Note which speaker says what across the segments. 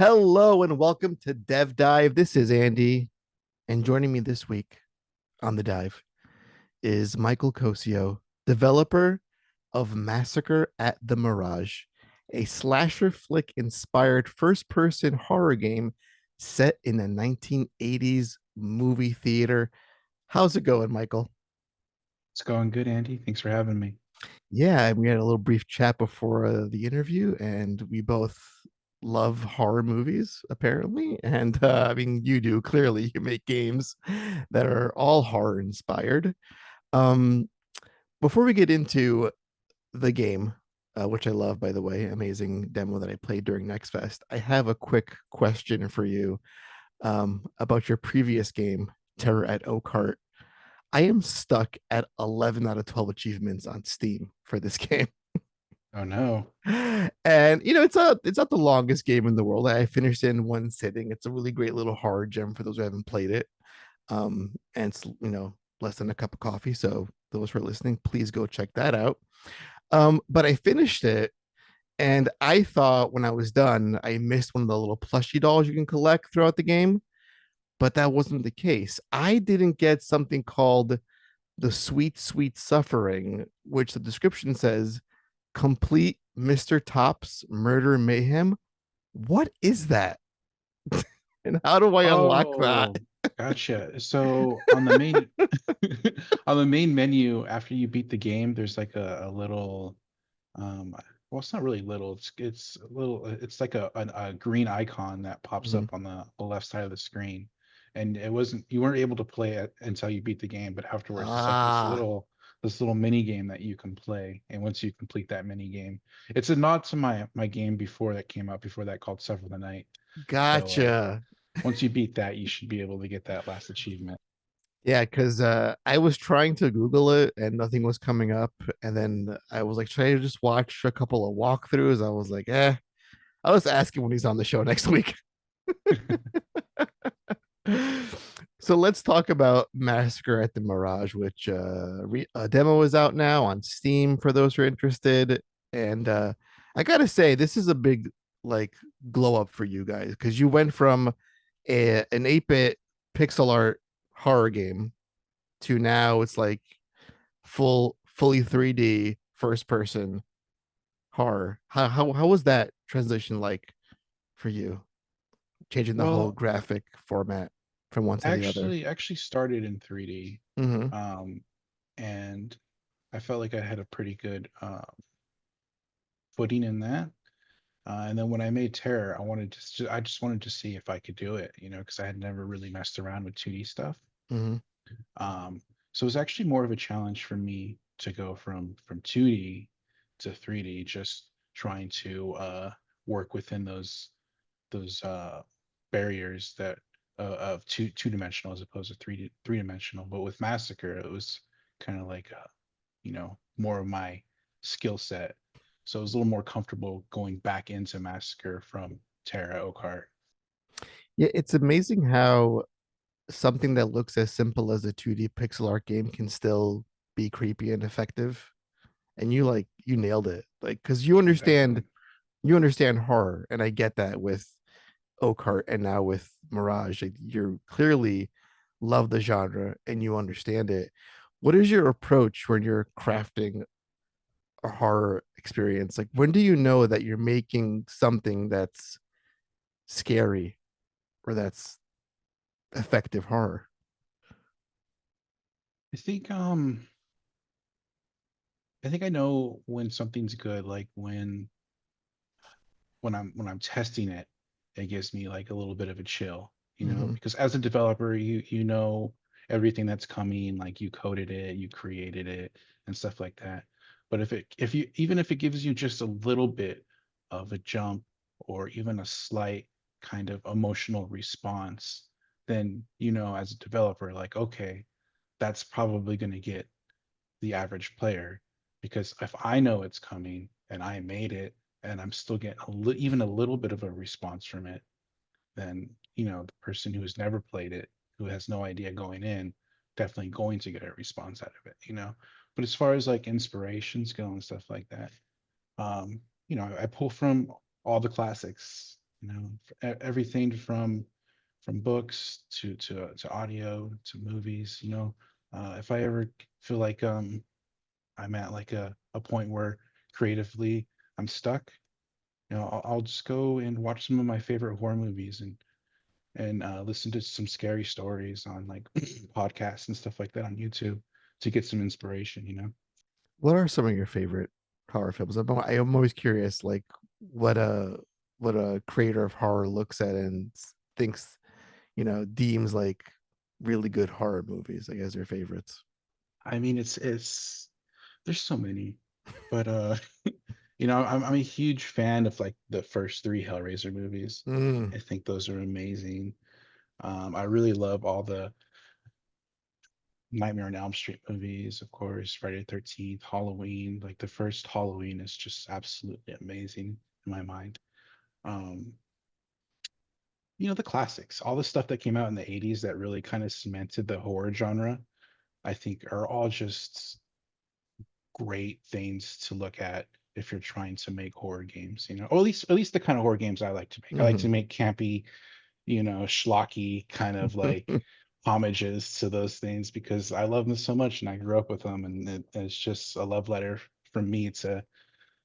Speaker 1: Hello and welcome to DevDive. This is Andy, and joining me this week on the dive is Michael Cosio, developer of Massacre at the Mirage, a slasher flick inspired first person horror game set in the 1980s movie theater. How's it going, Michael?
Speaker 2: It's going good, Andy. Thanks for having me.
Speaker 1: Yeah, we had a little brief chat before the interview, and we both love horror movies, apparently. And I mean, you do clearly. You make games that are all horror inspired. Um, Before we get into the game, which I love, by the way, amazing demo that I played during Next Fest, I have a quick question for you about your previous game, Terror at Oakheart. I am stuck at 11 out of 12 achievements on Steam for this game.
Speaker 2: Oh no.
Speaker 1: And it's not the longest game in the world. I finished it in one sitting. It's a really great little horror gem for those who haven't played it. And it's less than a cup of coffee. So those who are listening, please go check that out. But I finished it and I thought when I was done, I missed one of the little plushie dolls you can collect throughout the game, but that wasn't the case. I didn't get something called the sweet, sweet suffering, which the description says complete Mr. Top's murder mayhem. What is that? And how do I unlock that?
Speaker 2: Oh, gotcha. So on the main on the main menu, after you beat the game, there's like a little well, it's not really little, it's a little it's like a green icon that pops
Speaker 1: Mhm.
Speaker 2: up on the left side of the screen. And it wasn't you weren't able to play it until you beat the game, but afterwards it's like
Speaker 1: Ah,
Speaker 2: this little mini game that you can play. And once you complete that mini game, it's a nod to my game before that came out before that called Suffer the Night. So
Speaker 1: gotcha.
Speaker 2: once you beat that, you should be able to get that last achievement.
Speaker 1: Yeah, because I was trying to Google it and nothing was coming up. And then I was like, should I just watch a couple of walkthroughs? I was like, I'll just ask him when he's on the show next week. So let's talk about Massacre at the Mirage, which a demo is out now on Steam for those who are interested. And I gotta say, this is a big like glow up for you guys because you went from an 8-bit pixel art horror game to now it's like fully 3D first person horror. How was that transition like for you? Changing the whole
Speaker 2: Well,
Speaker 1: graphic format from one to the other.
Speaker 2: actually started in 3D.
Speaker 1: Mm-hmm.
Speaker 2: Um, and I felt like I had a pretty good footing in that. And then when I made Terror, I just wanted to see if I could do it, because I had never really messed around with 2D stuff.
Speaker 1: Mm-hmm.
Speaker 2: Um, so it was actually more of a challenge for me to go from 2D to 3D, just trying to work within those barriers that of two dimensional as opposed to three dimensional. But with Massacre, it was kind of like more of my skill set. So I was a little more comfortable going back into Massacre from Terra Oakheart.
Speaker 1: Yeah, it's amazing how something that looks as simple as a 2D pixel art game can still be creepy and effective. And you nailed it. Like because
Speaker 2: Exactly.
Speaker 1: you understand horror, and I get that with Oakheart and now with Mirage. Like, you're clearly love the genre and you understand it. What is your approach when you're crafting a horror experience? Like when do you know that you're making something that's scary or that's effective horror?
Speaker 2: I think um I think I know when something's good, like when I'm testing it, it gives me like a little bit of a chill,
Speaker 1: Mm-hmm.
Speaker 2: because as a developer, you know everything that's coming, like you coded it, you created it, and stuff like that. But if you even if it gives you just a little bit of a jump or even a slight kind of emotional response, then as a developer, like, okay, that's probably going to get the average player, because if I know it's coming and I made it and I'm still getting even a little bit of a response from it, then the person who has never played it, who has no idea going in, definitely going to get a response out of it. But as far as like inspirations go and stuff like that, I pull from all the classics, everything from books to audio to movies. If I ever feel like I'm at like a point where creatively I'm stuck, I'll just go and watch some of my favorite horror movies and listen to some scary stories on like podcasts and stuff like that on YouTube to get some inspiration.
Speaker 1: What are some of your favorite horror films? I'm always curious, like what a what a creator of horror looks at and thinks, deems like really good horror movies, like as their favorites.
Speaker 2: I mean, it's there's so many, but I'm a huge fan of like the first three Hellraiser movies.
Speaker 1: Mm.
Speaker 2: I think those are amazing. I really love all the Nightmare on Elm Street movies, of course, Friday the 13th, Halloween. Like the first Halloween is just absolutely amazing in my mind. Um, the classics, all the stuff that came out in the 80s that really kind of cemented the horror genre, I think are all just great things to look at if you're trying to make horror games, or at least the kind of horror games I like to make. I like to
Speaker 1: Hmm.
Speaker 2: make campy, schlocky kind of like homages to those things because I love them so much and I grew up with them, and it's just a love letter from me to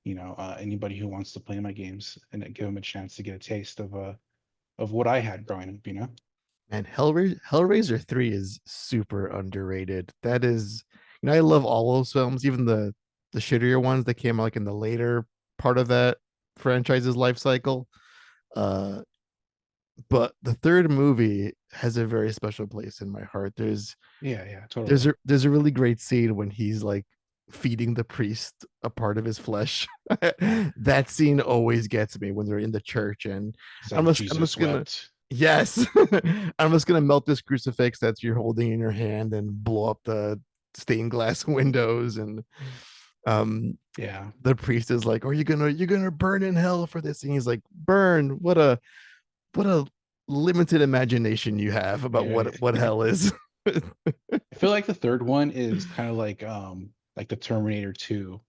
Speaker 2: anybody who wants to play my games and give them a chance to get a taste of what I had growing up.
Speaker 1: And Hellraiser 3 is super underrated. That is, I love all those films, even the shittier ones that came out like in the later part of that franchise's life cycle. Uh, but the third movie has a very special place in my heart.
Speaker 2: Yeah, yeah,
Speaker 1: there's
Speaker 2: totally.
Speaker 1: a there's a really great scene when he's like feeding the priest a part of his flesh. That scene always gets me when they're in the church, and
Speaker 2: It's
Speaker 1: I'm
Speaker 2: like
Speaker 1: just I'm
Speaker 2: Jesus
Speaker 1: just gonna
Speaker 2: wept.
Speaker 1: yes, I'm just gonna melt this crucifix that you're holding in your hand and blow up the stained glass windows. And um
Speaker 2: Yeah.
Speaker 1: the priest is like, are you gonna burn in hell for this? And he's like, burn. What a limited imagination you have about
Speaker 2: Yeah.
Speaker 1: what hell is.
Speaker 2: I feel like the third one is kind of like the Terminator 2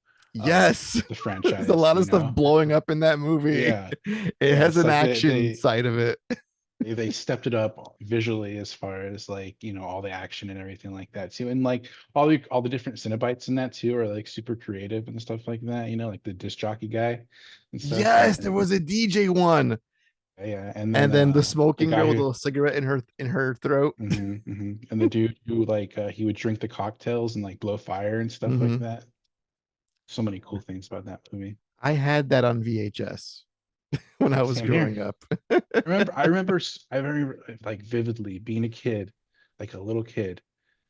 Speaker 2: of
Speaker 1: Yes.
Speaker 2: the
Speaker 1: There's a
Speaker 2: franchise,
Speaker 1: lot of stuff blowing up in that movie.
Speaker 2: Yeah.
Speaker 1: It
Speaker 2: Yeah,
Speaker 1: has
Speaker 2: it's
Speaker 1: an
Speaker 2: like
Speaker 1: action side of it.
Speaker 2: they stepped it up visually as far as like, all the action and everything like that too. And like all the different Cenobites in that too are like super creative and stuff like that, like the disc jockey guy and stuff.
Speaker 1: Yes, there was a DJ one.
Speaker 2: Yeah, and then
Speaker 1: And then the
Speaker 2: the
Speaker 1: smoking
Speaker 2: guy
Speaker 1: girl with
Speaker 2: who
Speaker 1: a cigarette in her throat.
Speaker 2: and the dude who like he would drink the cocktails and like blow fire and stuff like
Speaker 1: Hmm.
Speaker 2: that. So many cool things about that movie.
Speaker 1: I had that on VHS when I was
Speaker 2: Same here.
Speaker 1: growing up.
Speaker 2: I remember like vividly being a kid, like a little kid,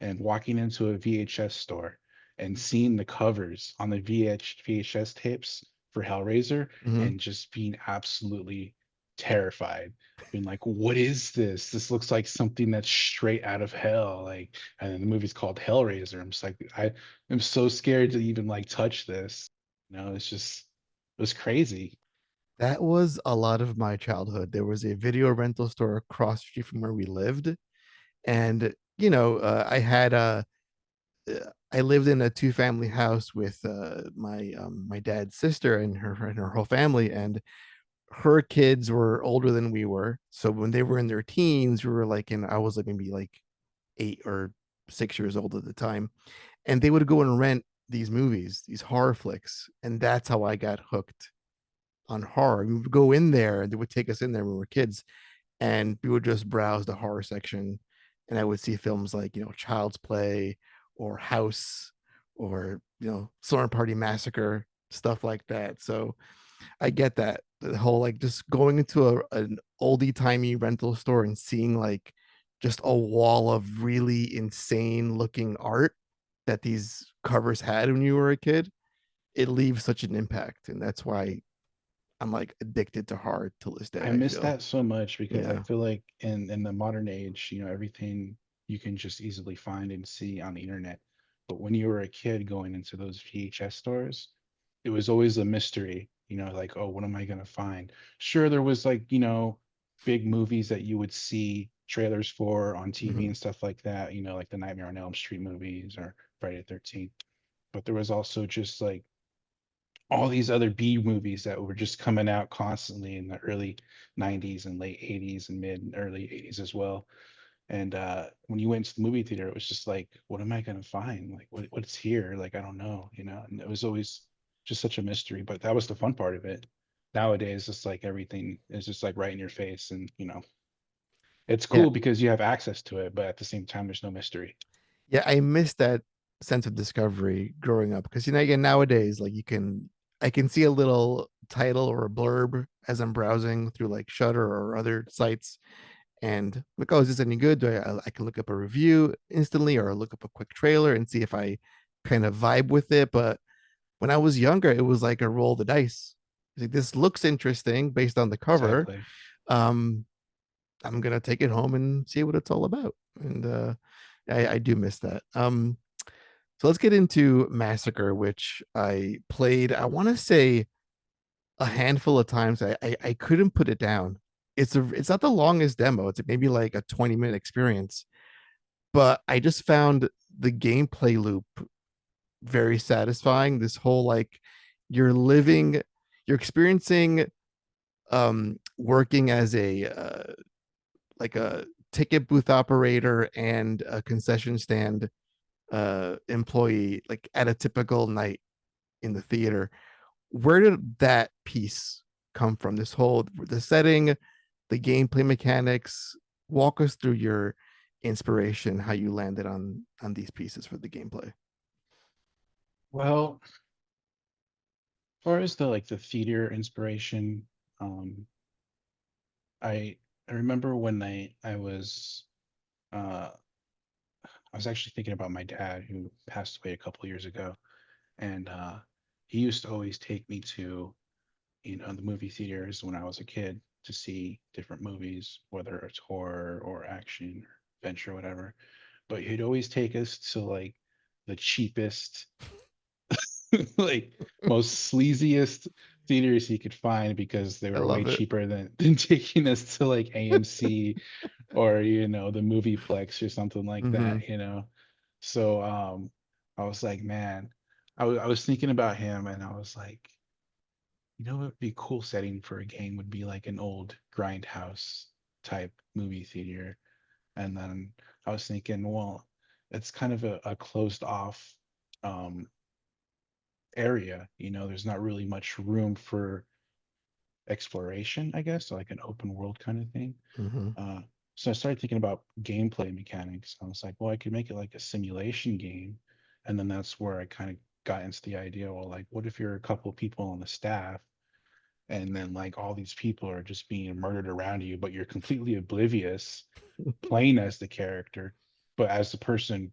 Speaker 2: and walking into a VHS store and seeing the covers on the VHS tapes for Hellraiser
Speaker 1: Hmm.
Speaker 2: and just being absolutely terrified. Being like, what is this? This looks like something that's straight out of hell. Like, and then the movie's called Hellraiser. I'm just like, I am so scared to even like touch this. It was crazy.
Speaker 1: That was a lot of my childhood. There was a video rental store across the street from where we lived, and I lived in a two-family house with my dad's sister and her whole family, and her kids were older than we were. So when they were in their teens, we were like I was like maybe like 8 or 6 years old at the time, and they would go and rent these movies, these horror flicks, and that's how I got hooked on horror. We would go in there, and they would take us in there when we were kids, and we would just browse the horror section, and I would see films like Child's Play or House or Slumber Party Massacre, stuff like that. So I get that, the whole like just going into an oldie timey rental store and seeing like just a wall of really insane looking art that these covers had when you were a kid. It leaves such an impact, and that's why I'm like addicted to horror till this day,
Speaker 2: I
Speaker 1: I
Speaker 2: miss
Speaker 1: feel.
Speaker 2: that so much because I
Speaker 1: Yeah.
Speaker 2: feel like in the modern age, everything you can just easily find and see on the internet. But when you were a kid going into those VHS stores, it was always a mystery, like, oh, what am I gonna find? Sure, there was like, big movies that you would see trailers for on TV
Speaker 1: Mhm.
Speaker 2: and stuff like that, like the Nightmare on Elm Street movies or Friday the 13th. But there was also just like all these other B movies that were just coming out constantly in the early 90s and late 80s and mid and early 80s as well. And when you went to the movie theater, it was just like, what am I gonna find? Like what's here? Like I don't know, you know. And it was always just such a mystery. But that was the fun part of it. Nowadays, it's like everything is just like right in your face, and you know, it's
Speaker 1: Yeah,
Speaker 2: cool because you have access to it, but at the same time, there's no mystery.
Speaker 1: yeah, I miss that sense of discovery growing up because again nowadays like I can see a little title or a blurb as I'm browsing through like Shutter or other sites, and like, oh, is this any good? I can look up a review instantly or look up a quick trailer and see if I kind of vibe with it. But when I was younger, it was like a roll the dice. Like, this looks interesting based on the cover.
Speaker 2: Exactly.
Speaker 1: Um, I'm gonna take it home and see what it's all about. And I do miss that. So let's get into Massacre, which I played. I want to say a handful of times. I couldn't put it down. It's not the longest demo. It's maybe like a 20-minute experience, but I just found the gameplay loop very satisfying. This whole like you're living, you're experiencing working as a like a ticket booth operator and a concession stand employee like at a typical night in the theater. Where did that piece come from? This whole the setting, the gameplay mechanics. Walk us through your inspiration, how you landed on these pieces for the gameplay.
Speaker 2: Well, as far as the like the theater inspiration, um, I I remember when uh I was actually thinking about my dad who passed away a couple years ago, and he used to always take me to, you know, the movie theaters when I was a kid to see different movies, whether it's horror or action or adventure, whatever. But he'd always take us to like the cheapest, like most sleaziest theaters he could find because they
Speaker 1: I
Speaker 2: were way
Speaker 1: love it.
Speaker 2: cheaper than taking us to like AMC or you know the movieplex or something like
Speaker 1: Mm-hmm.
Speaker 2: that, you know. So I was like, man, I was thinking about him and I was like, you know what would be a cool setting for a game would be like an old grindhouse type movie theater. And then I was thinking, well, it's kind of a closed off um area, you know, there's not really much room for exploration, I guess, like an open world kind of thing.
Speaker 1: Mm-hmm.
Speaker 2: Uh, so I started thinking about gameplay mechanics. I was like, well, I could make it like a simulation game. And then that's where I kind of got into the idea, well, like, what if you're a couple of people on the staff and then like all these people are just being murdered around you, but you're completely oblivious playing as the character, but as the person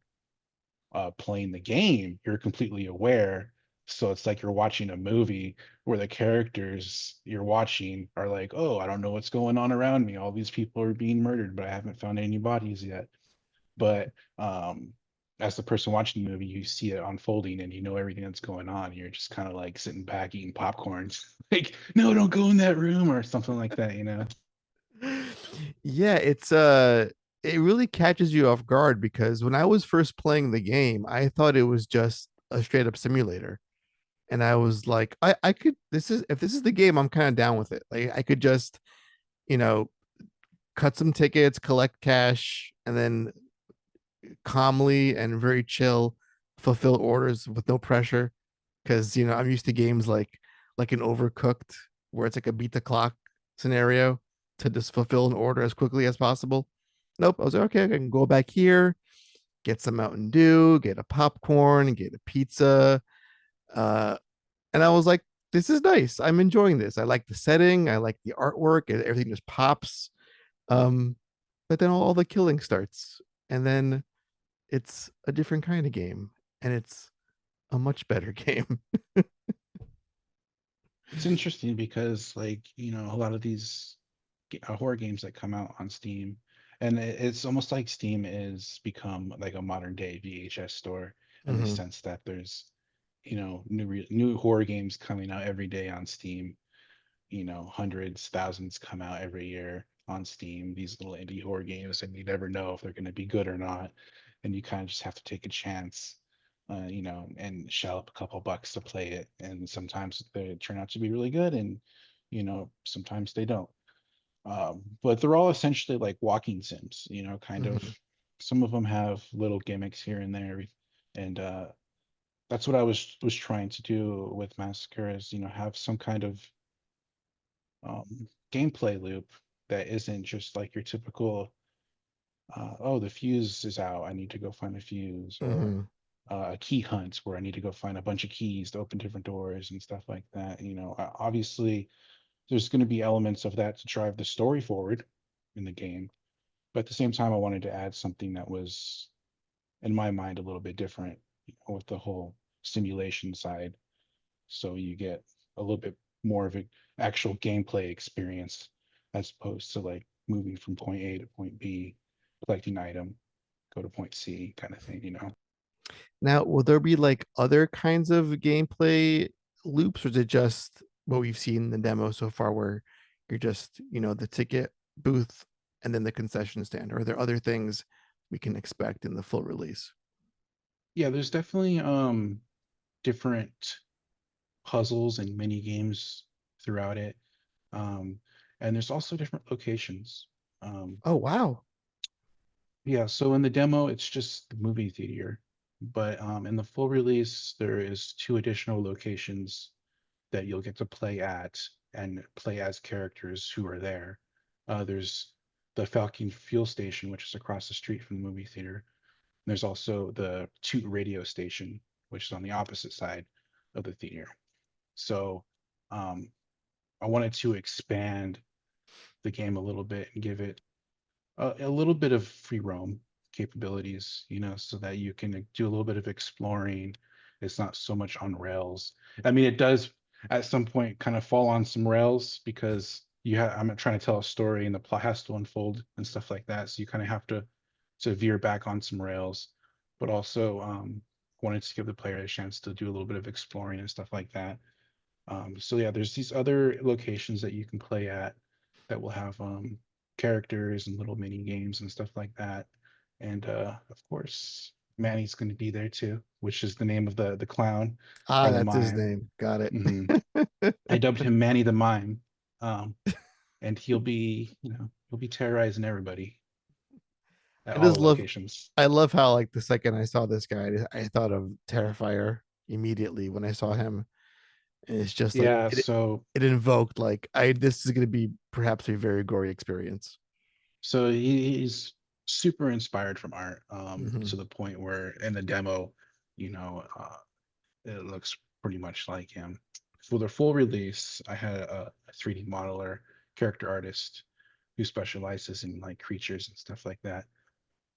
Speaker 2: playing the game, you're completely aware. So it's like you're watching a movie where the characters you're watching are like, oh, I don't know what's going on around me. All these people are being murdered, but I haven't found any bodies yet. But as the person watching the movie, you see it unfolding and you know everything that's going on. You're just kind of like sitting back eating popcorn, like, no, don't go in that room or something like that, you know?
Speaker 1: Yeah, it really catches you off guard because when I was first playing the game, I thought it was just a straight up simulator. And I was like, I could this is if this is the game, I'm kind of down with it. Like I could just, you know, cut some tickets, collect cash, and then calmly and very chill fulfill orders with no pressure. Cause I'm used to games like an overcooked where it's like a beat the clock scenario to just fulfill an order as quickly as possible. Nope. I was like, okay, I can go back here, get some Mountain Dew, get a popcorn, get a pizza. Uh, and I was like, this is nice. I'm enjoying this. I like the setting. I like the artwork. Everything just pops. Um, but then all the killing starts, and then it's a different kind of game, and it's a much better game.
Speaker 2: It's interesting because, like, you know, a lot of these horror games that come out on Steam, and it's almost like Steam is become like a modern day VHS store in the
Speaker 1: Mm-hmm.
Speaker 2: sense that there's, you know, new horror games coming out every day on Steam. You know, hundreds, thousands come out every year on Steam. These little indie horror games, and you never know if they're going to be good or not, and you kind of just have to take a chance. and shell up a couple bucks to play it. And sometimes they turn out to be really good, and sometimes they don't. But they're all essentially like walking sims, kind of.
Speaker 1: Hmm.
Speaker 2: Some of them have little gimmicks here and there, and that's what I was trying to do with Massacre is have some kind of gameplay loop that isn't just like your typical oh, the fuse is out, I need to go find a fuse, or
Speaker 1: Hmm.
Speaker 2: a key hunt where I need to go find a bunch of keys to open different doors and stuff like that. Obviously there's going to be elements of that to drive the story forward in the game, but at the same time I wanted to add something that was in my mind a little bit different, with the whole simulation side, so you get a little bit more of an actual gameplay experience as opposed to like moving from point A to point B, collecting item, go to point C kind of thing.
Speaker 1: Now, will there be like other kinds of gameplay loops, or is it just what we've seen in the demo so far, where you're just, the ticket booth and then the concession stand? Or are there other things we can expect in the full release?
Speaker 2: Yeah, there's definitely different puzzles and mini games throughout it. Um, and there's also different locations. Um,
Speaker 1: Oh, wow.
Speaker 2: yeah, so in the demo, it's just the movie theater, but in the full release, there is two additional locations that you'll get to play at and play as characters who are there. There's the Falcon Fuel Station, which is across the street from the movie theater. And there's also the Toot Radio Station, which is on the opposite side of the theater. So um, I wanted to expand the game a little bit and give it a little bit of free roam capabilities, so that you can do a little bit of exploring. It's not so much on rails. I mean, it does at some point kind of fall on some rails because I'm trying to tell a story and the plot has to unfold and stuff like that. So you kind of have to veer back on some rails, but also wanted to give the player a chance to do a little bit of exploring and stuff like that. So yeah, there's these other locations that you can play at that will have characters and little mini games and stuff like that. And of course, Manny's going to be there too, which is the name of the clown
Speaker 1: Ah,
Speaker 2: or the
Speaker 1: that's his
Speaker 2: mime.
Speaker 1: name. Got it.
Speaker 2: Hmm. I dubbed him Manny the Mime, and he'll be terrorizing everybody at
Speaker 1: I
Speaker 2: all the
Speaker 1: just love
Speaker 2: locations.
Speaker 1: I love how like the second I saw this guy, I thought of Terrifier immediately when I saw him. And it's just like
Speaker 2: Yeah,
Speaker 1: it invoked like I this is gonna be perhaps a very gory experience.
Speaker 2: so he's super inspired from art,
Speaker 1: Hmm.
Speaker 2: to the point where in the demo, you know, uh, it looks pretty much like him. For the full release, I had a 3D modeler, character artist who specializes in like creatures and stuff like that,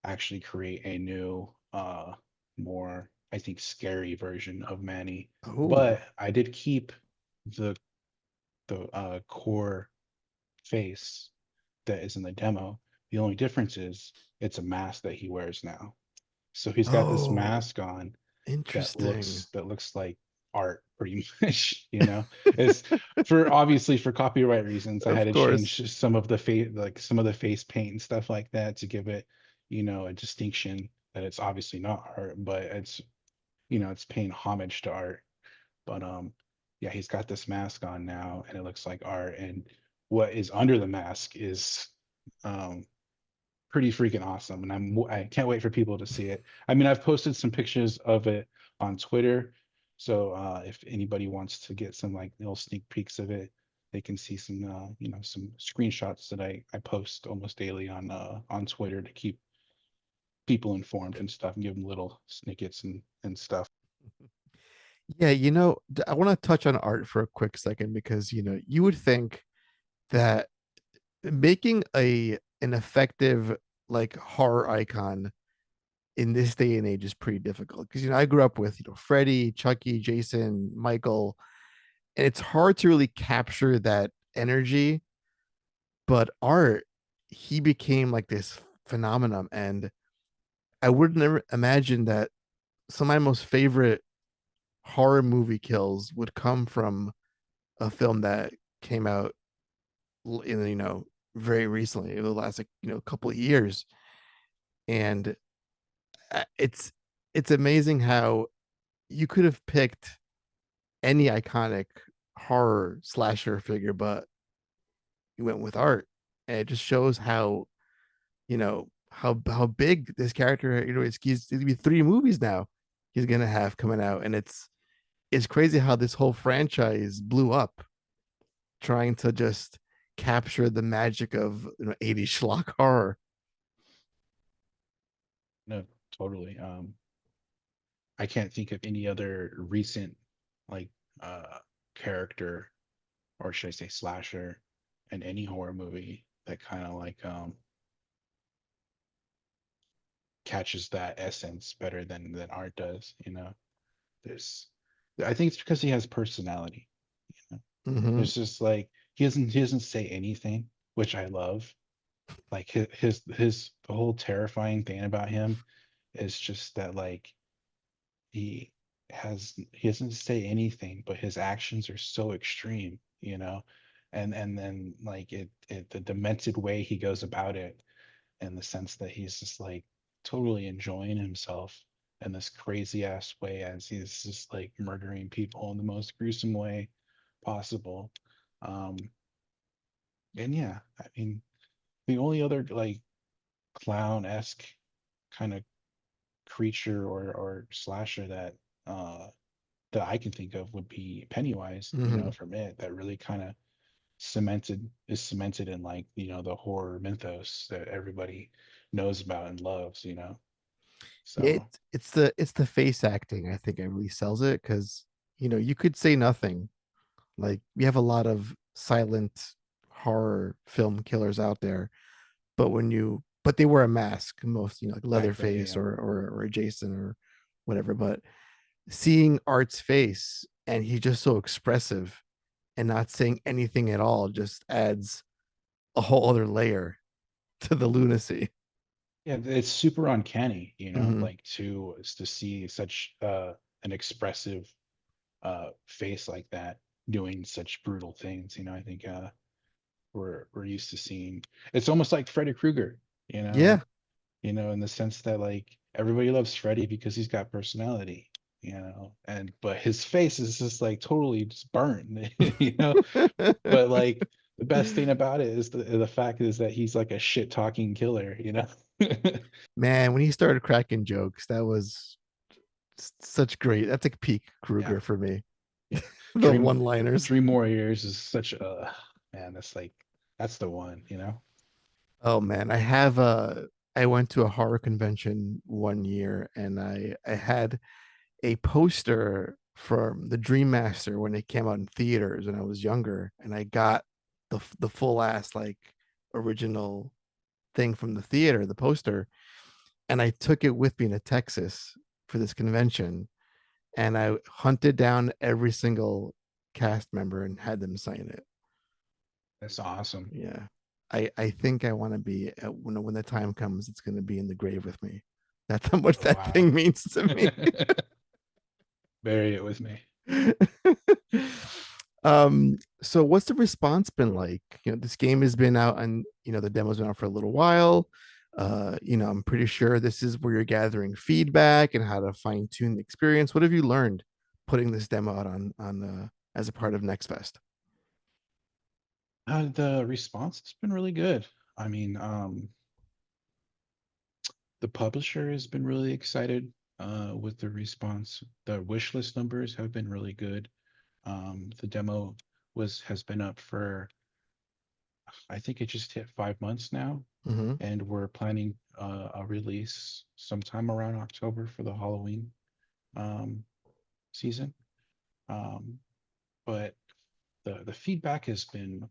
Speaker 2: actually create a new, more, I think, scary version of Manny.
Speaker 1: Oh.
Speaker 2: But I did keep the core face that is in the demo. The only difference is it's a mask that he wears now. So he's got this
Speaker 1: Oh,
Speaker 2: mask on that
Speaker 1: interesting.
Speaker 2: looks like art pretty much. It's for obviously for copyright reasons I had
Speaker 1: Of
Speaker 2: to
Speaker 1: course.
Speaker 2: change some of the face, like some of the face paint and stuff like that, to give it a distinction that it's obviously not art, but it's paying homage to art. But yeah, he's got this mask on now and it looks like art, and what is under the mask is um pretty freaking awesome, and I can't wait for people to see it. I mean, I've posted some pictures of it on Twitter, so if anybody wants to get some like little sneak peeks of it, they can see some screenshots that I post almost daily on Twitter to keep people informed and stuff, and give them little snippets and stuff.
Speaker 1: Yeah, I want to touch on art for a quick second because you would think that making an effective like horror icon in this day and age is pretty difficult because I grew up with Freddy, Chucky, Jason, Michael, and it's hard to really capture that energy. But Art, he became like this phenomenon, and I would never imagine that some of my most favorite horror movie kills would come from a film that came out in very recently, in the last like couple of years. And it's amazing how you could have picked any iconic horror slasher figure, but you went with art. And it just shows how, how big this character, he's gonna be 3 movies now he's gonna have coming out. And it's crazy how this whole franchise blew up trying to just capture the magic of 80s schlock horror.
Speaker 2: No, totally. I can't think of any other recent like character, or should I say slasher, in any horror movie that kind of like catches that essence better than art does, you know. There's I think it's because he has personality, you know.
Speaker 1: Mm-hmm.
Speaker 2: There's just like he doesn't say anything, which I love. Like his the whole terrifying thing about him is just that like he he doesn't say anything, but his actions are so extreme, you know. And then like the demented way he goes about it, in the sense that he's just like totally enjoying himself in this crazy ass way, as he's just like murdering people in the most gruesome way possible. um and yeah, I mean, the only other like clown-esque kind of creature or slasher uh that I can think of would be Pennywise, you
Speaker 1: Mm-hmm.
Speaker 2: know, from It, that really kind of cemented in like, you know, the horror mythos that everybody knows about and loves, you know.
Speaker 1: Yeah,
Speaker 2: So
Speaker 1: it's the face acting I think it really sells it, because you could say nothing. Like, we have a lot of silent horror film killers out there, but they wear a mask most, like
Speaker 2: exactly,
Speaker 1: Leatherface
Speaker 2: yeah.
Speaker 1: or Jason or whatever. But seeing Art's face and he's just so expressive and not saying anything at all just adds a whole other layer to the lunacy.
Speaker 2: Yeah, it's super uncanny, you know,
Speaker 1: Hmm.
Speaker 2: like to see such an expressive face like that doing such brutal things, you know. I think we're used to seeing, it's almost like Freddy Krueger, you
Speaker 1: Yeah.
Speaker 2: know, in the sense that like everybody loves Freddy because he's got personality, you know, and but his face is just like totally just burnt, you know. But like the best thing about it is the fact is that he's like a shit talking killer, you know.
Speaker 1: Man, when he started cracking jokes, that was such great. That's like peak
Speaker 2: Yeah,
Speaker 1: Kruger for me.
Speaker 2: yeah.
Speaker 1: The
Speaker 2: Dream
Speaker 1: one liners.
Speaker 2: Dream Warriors is such a, man, that's like, that's the one, you know.
Speaker 1: Oh man, I went to a horror convention one year and I had a poster from the Dream Master when it came out in theaters when I was younger, and I got the full ass like original thing from the theater, the poster, and I took it with me to Texas for this convention, and I hunted down every single cast member and had them sign it.
Speaker 2: That's awesome.
Speaker 1: Yeah. I think I want to be when the time comes, it's going to be in the grave with me. That's how much
Speaker 2: Oh
Speaker 1: that
Speaker 2: wow.
Speaker 1: thing means to me.
Speaker 2: Bury it with me.
Speaker 1: So what's the response been like? This game has been out, and the demo's been out for a little while. I'm pretty sure this is where you're gathering feedback and how to fine tune the experience. What have you learned putting this demo out on as a part of Next Fest?
Speaker 2: The response has been really good. I mean, the publisher has been really excited with the response. The wish list numbers have been really good. The demo was has been up for, I think it just hit 5 months now,
Speaker 1: Mm-hmm.
Speaker 2: and we're planning a release sometime around October for the Halloween um, season. Um, but the feedback has been,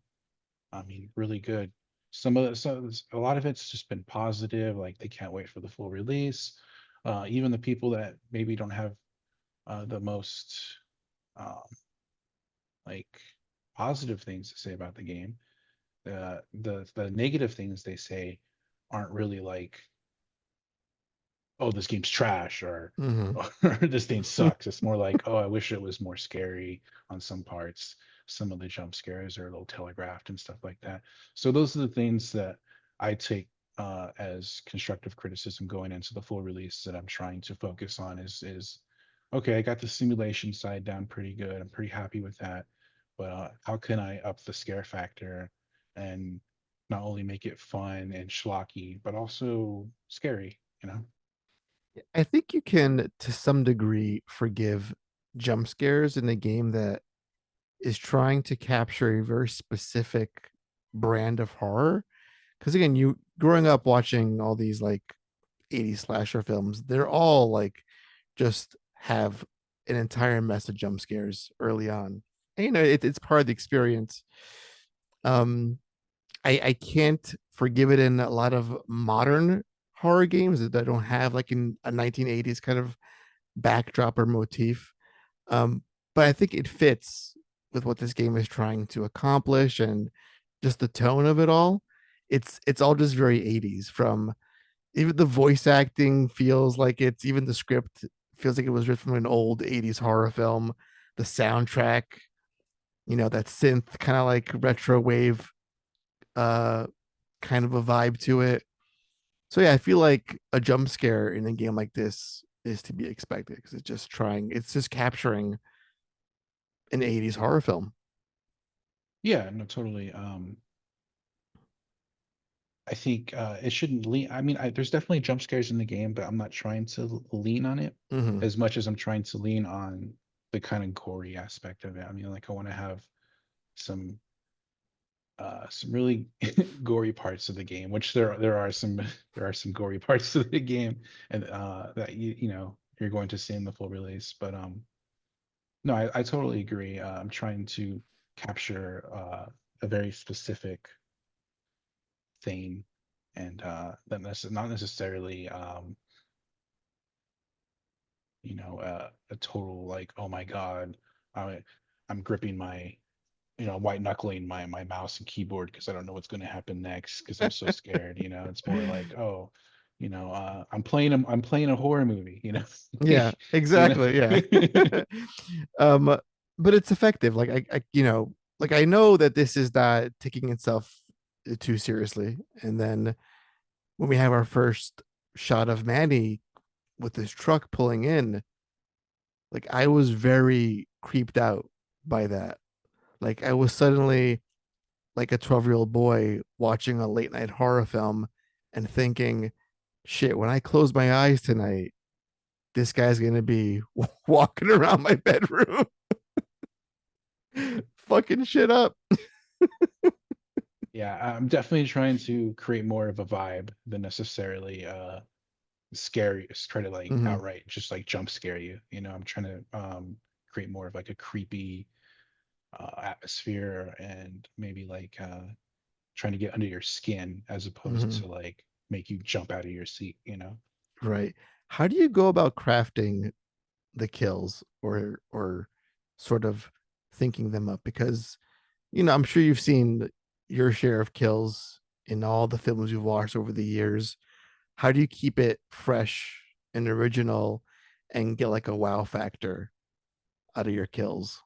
Speaker 2: I mean, really good. A lot of it's just been positive, like they can't wait for the full release. Even the people that maybe don't have the most um, like positive things to say about the game, the negative things they say aren't really like, oh, this game's trash,
Speaker 1: Mm-hmm.
Speaker 2: or this game sucks. It's more like, oh, I wish it was more scary on some parts. Some of the jump scares are a little telegraphed and stuff like that. So those are the things that I take as constructive criticism going into the full release, that I'm trying to focus on is okay, I got the simulation side down pretty good. I'm pretty happy with that. But how can I up the scare factor and not only make it fun and schlocky, but also scary, you know?
Speaker 1: I think you can, to some degree, forgive jump scares in a game that is trying to capture a very specific brand of horror. Because again, you growing up watching all these like 80s slasher films, they're all like just have an entire mess of jump scares early on. And, it's part of the experience. Um, I can't forgive it in a lot of modern horror games that don't have like in a 1980s kind of backdrop or motif. Um, but I think it fits with what this game is trying to accomplish and just the tone of it all. It's all just very 80s. From even the voice acting feels like it's, even the script feels like it was written from an old 80s horror film. The soundtrack, that synth kind of like retro wave uh kind of a vibe to it. So yeah, I feel like a jump scare in a game like this is to be expected because it's just capturing an 80s horror film.
Speaker 2: Yeah, no, totally. I think it shouldn't lean. I mean, there's definitely jump scares in the game, but I'm not trying to lean on it
Speaker 1: Mm-hmm.
Speaker 2: as much as I'm trying to lean on the kind of gory aspect of it. I mean, like I want to have some some really gory parts of the game, which there are some there are some gory parts of the game, and that you know you're going to see in the full release. But no, I totally agree. I'm trying to capture a very specific theme, and not necessarily a total like, oh my god, I I'm gripping my white knuckling my mouse and keyboard because I don't know what's going to happen next because I'm so scared. It's more like, oh, I'm playing a horror movie.
Speaker 1: Yeah,
Speaker 2: you know.
Speaker 1: exactly. Yeah. um, but it's effective. Like like I know that this is not taking itself too seriously. And then when we have our first shot of Manny with this truck pulling in, like I was very creeped out by that. Like I was suddenly like a 12-year-old boy watching a late night horror film and thinking, shit, when I close my eyes tonight, this guy's gonna be walking around my bedroom, fucking shit up.
Speaker 2: Yeah, I'm definitely trying to create more of a vibe than necessarily scary. Just try to like
Speaker 1: Mm-hmm.
Speaker 2: outright just like jump scare you. I'm trying to create more of like a creepy atmosphere and maybe like trying to get under your skin as opposed
Speaker 1: Mm-hmm.
Speaker 2: to like make you jump out of your seat.
Speaker 1: Right. How do you go about crafting the kills or sort of thinking them up? Because I'm sure you've seen your share of kills in all the films you've watched over the years. How do you keep it fresh and original and get like a wow factor out of your kills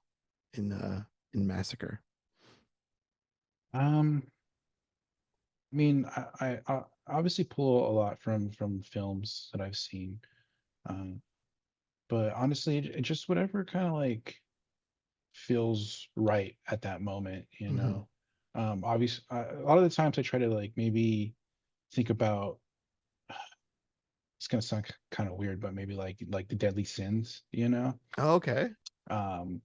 Speaker 1: in Massacre?
Speaker 2: Um, I mean, I obviously pull a lot from films that I've seen, um, but honestly, it just whatever kind of like feels right at that moment.
Speaker 1: Mm-hmm.
Speaker 2: Obviously, a lot of the times I try to like maybe think about. It's gonna sound kind of weird, but maybe like the deadly sins.
Speaker 1: Oh, okay.
Speaker 2: Um,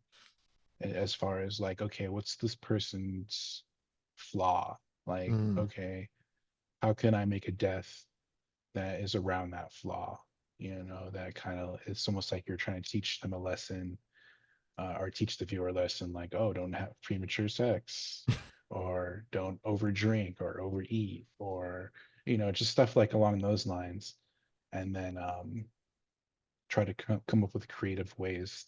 Speaker 2: as far as like, okay, what's this person's flaw? Like,
Speaker 1: Mm,
Speaker 2: okay, how can I make a death that is around that flaw? That kind of it's almost like you're trying to teach them a lesson, or teach the viewer a lesson, like, oh, don't have premature sex, or don't overdrink or overeat, or just stuff like along those lines, and then try to come up with creative ways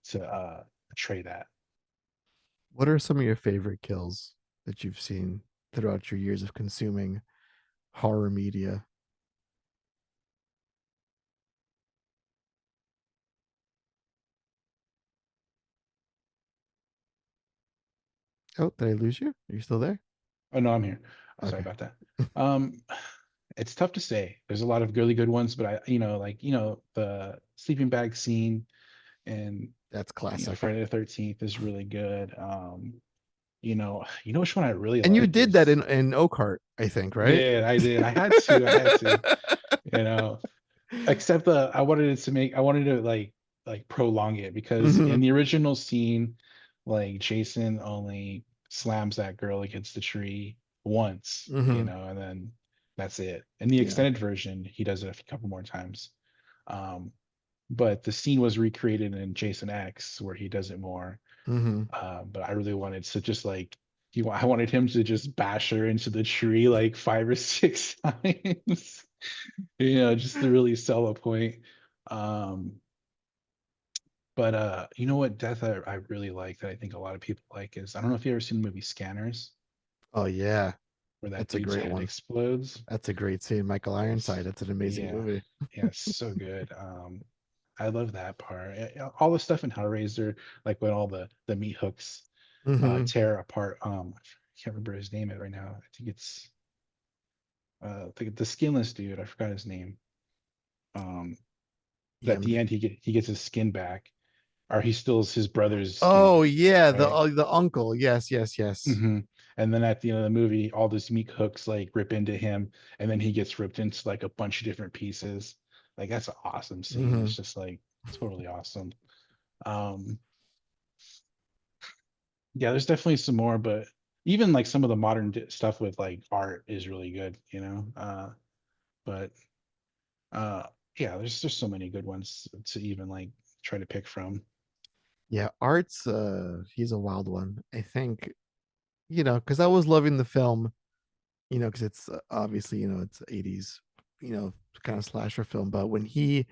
Speaker 2: to portray that.
Speaker 1: what are some of your favorite kills that you've seen throughout your years of consuming horror media? Oh, did I lose you? Are you still there?
Speaker 2: Oh no, I'm here. Sorry
Speaker 1: Okay.
Speaker 2: about that. Um, it's tough to say. There's a lot of really good ones, but I, like, the sleeping bag scene, And
Speaker 1: That's classic.
Speaker 2: Friday the 13th is really good. Which one I really
Speaker 1: And you
Speaker 2: like
Speaker 1: did that
Speaker 2: is,
Speaker 1: in Oakheart, I think, right?
Speaker 2: yeah, I did. I had to. I had to. You know, except I wanted to prolong it, because
Speaker 1: Hmm.
Speaker 2: in the original scene, like Jason only slams that girl against the tree once,
Speaker 1: Hmm.
Speaker 2: and then that's it. In the
Speaker 1: Yeah.
Speaker 2: extended version, he does it a couple more times. Um, but the scene was recreated in Jason X where he does it more.
Speaker 1: Hmm.
Speaker 2: But I really wanted to just I wanted him to just bash her into the tree like 5 or 6 times, just to really sell a point. Um, but you know what death I really like that I think a lot of people like is, I don't know if you ever seen the movie Scanners,
Speaker 1: Oh yeah,
Speaker 2: where that
Speaker 1: that's a
Speaker 2: dude's
Speaker 1: great
Speaker 2: head
Speaker 1: one.
Speaker 2: explodes.
Speaker 1: That's a great scene. Michael Ironside.
Speaker 2: It's
Speaker 1: That's an amazing
Speaker 2: Yeah,
Speaker 1: movie.
Speaker 2: yeah, it's so good. I love that part. All the stuff in Hellraiser, like when all the meat hooks
Speaker 1: Hmm.
Speaker 2: tear apart. I can't remember his name right now. I think it's the skinless dude. I forgot his name. Um, but
Speaker 1: Yeah.
Speaker 2: at the end, he gets his skin back, or he steals his brother's
Speaker 1: Oh
Speaker 2: skin,
Speaker 1: yeah,
Speaker 2: right?
Speaker 1: the uncle. Yes, yes, yes.
Speaker 2: hmm And then at the end of the movie, all these meat hooks like rip into him, and then he gets ripped into like a bunch of different pieces. Like that's an awesome scene.
Speaker 1: Hmm.
Speaker 2: It's just like totally awesome. Um, yeah, there's definitely some more, but even like some of the modern stuff with like art is really good, but uh yeah, there's just so many good ones to even like try to pick from.
Speaker 1: Yeah, Art's he's a wild one. I think, because I was loving the film, because it's obviously, it's 80s, kind of slasher film, but when he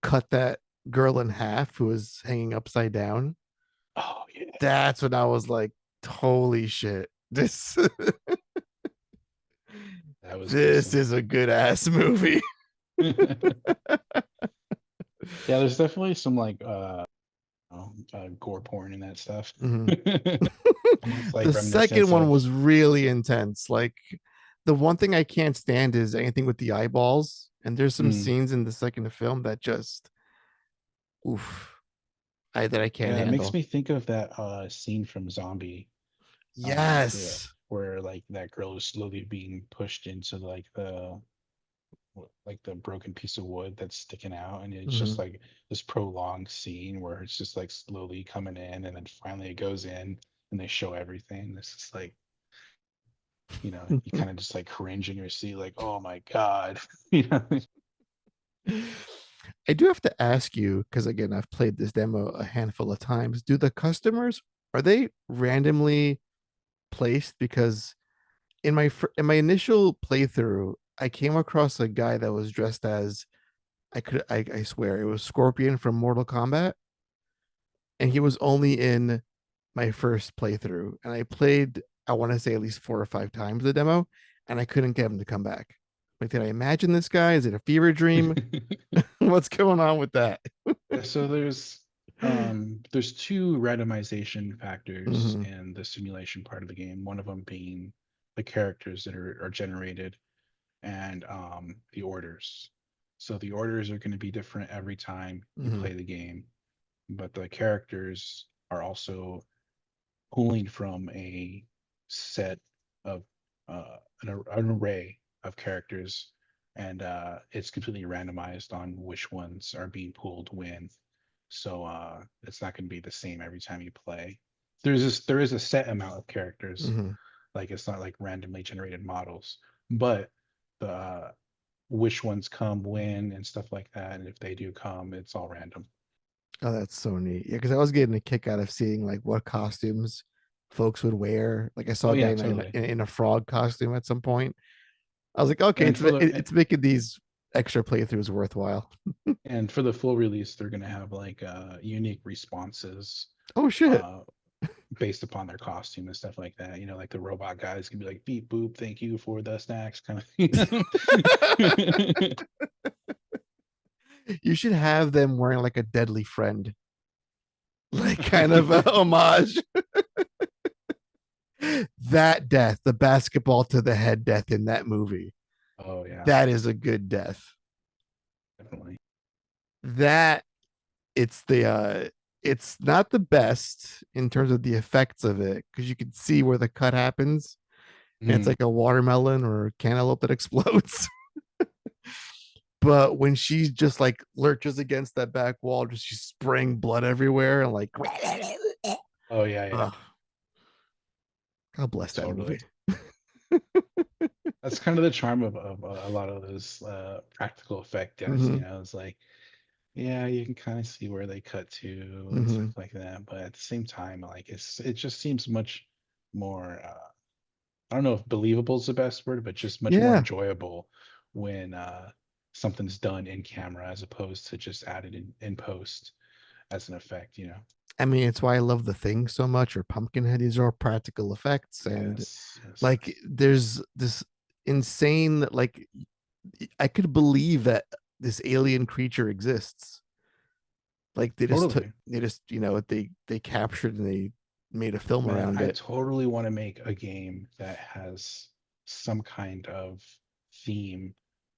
Speaker 1: cut that girl in half who was hanging upside down,
Speaker 2: Oh yeah,
Speaker 1: that's when I was like, holy shit. This
Speaker 2: that was
Speaker 1: this
Speaker 2: gruesome.
Speaker 1: is a good ass movie.
Speaker 2: Yeah, there's definitely some like gore porn in that stuff.
Speaker 1: Mhm.
Speaker 2: Almost like
Speaker 1: The second
Speaker 2: reminiscence
Speaker 1: one
Speaker 2: of.
Speaker 1: was really intense. Like the one thing I can't stand is anything with the eyeballs. And there's some
Speaker 2: Mm,
Speaker 1: scenes in the second film that just oof, that I can't
Speaker 2: yeah, it makes
Speaker 1: handle.
Speaker 2: me think of that scene from Zombie,
Speaker 1: Yes.
Speaker 2: where like that girl is slowly being pushed into like the broken piece of wood that's sticking out, and it's just
Speaker 1: Hmm.
Speaker 2: like this prolonged scene where it's just like slowly coming in, and then finally it goes in, and they show everything. This is like, you kind of just like cringe in your seat, like, oh my god.
Speaker 1: I do have to ask you because again, I've played this demo a handful of times. Do the customers are they randomly placed? Because in my initial playthrough, I came across a guy that was dressed as I swear it was Scorpion from Mortal Kombat, and he was only in my first playthrough, and I played I want to say at least 4 or 5 times the demo, and I couldn't get him to come back. Like, did I imagine this guy? Is it a fever dream? What's going on with that?
Speaker 2: Yeah, so there's two randomization factors
Speaker 1: Hmm.
Speaker 2: in the simulation part of the game. One of them being the characters that are generated, and the orders. So the orders are going to be different every time you
Speaker 1: Hmm.
Speaker 2: play the game, but the characters are also pulling from a set of an array of characters, and it's completely randomized on which ones are being pulled when. So it's not going to be the same every time you play. There is a set amount of characters,
Speaker 1: Hmm.
Speaker 2: like it's not like randomly generated models, but the which ones come when and stuff like that, and if they do come, it's all random.
Speaker 1: Oh, that's so neat. Yeah, because I was getting a kick out of seeing like what costumes folks would wear. Like I saw
Speaker 2: Oh
Speaker 1: a guy
Speaker 2: yeah,
Speaker 1: in
Speaker 2: totally.
Speaker 1: a frog costume at some point. I was like, okay,
Speaker 2: And
Speaker 1: it's making these extra playthroughs worthwhile.
Speaker 2: for the full release, they're going to have like unique responses
Speaker 1: Oh shit.
Speaker 2: uh based upon their costume and stuff like that. Like the robot guys can be like beep boop, thank you for the snacks, kind of.
Speaker 1: You should have them wearing like a deadly friend, like kind of a homage. That death, the basketball to the head death in that movie,
Speaker 2: Oh yeah,
Speaker 1: that is a good death.
Speaker 2: definitely.
Speaker 1: That it's it's not the best in terms of the effects of it because you can see where the cut happens, and it's
Speaker 2: Mm.
Speaker 1: like a watermelon or a cantaloupe that explodes. But when she just like lurches against that back wall, just she's spraying blood everywhere and like,
Speaker 2: Oh yeah, yeah,
Speaker 1: ugh, God bless that movie.
Speaker 2: totally. That's kind of the charm of a lot of those practical effect deaths,
Speaker 1: Mm-hmm.
Speaker 2: you know. It's like, yeah, you can kind of see where they cut to and
Speaker 1: Mm-hmm.
Speaker 2: stuff like that, but at the same time, like it just seems much more I don't know if believable is the best word, but just much more
Speaker 1: Yeah.
Speaker 2: enjoyable when something's done in camera as opposed to just added in post as an effect, you know.
Speaker 1: I mean, it's why I love The Thing so much, or Pumpkinhead. These are all practical effects. And
Speaker 2: Yes, yes.
Speaker 1: like, there's this insane, like, I could believe that this alien creature exists. Like, they just took,
Speaker 2: Totally.
Speaker 1: they just, they captured and they made a film
Speaker 2: Man,
Speaker 1: around
Speaker 2: I
Speaker 1: it.
Speaker 2: totally want to make a game that has some kind of theme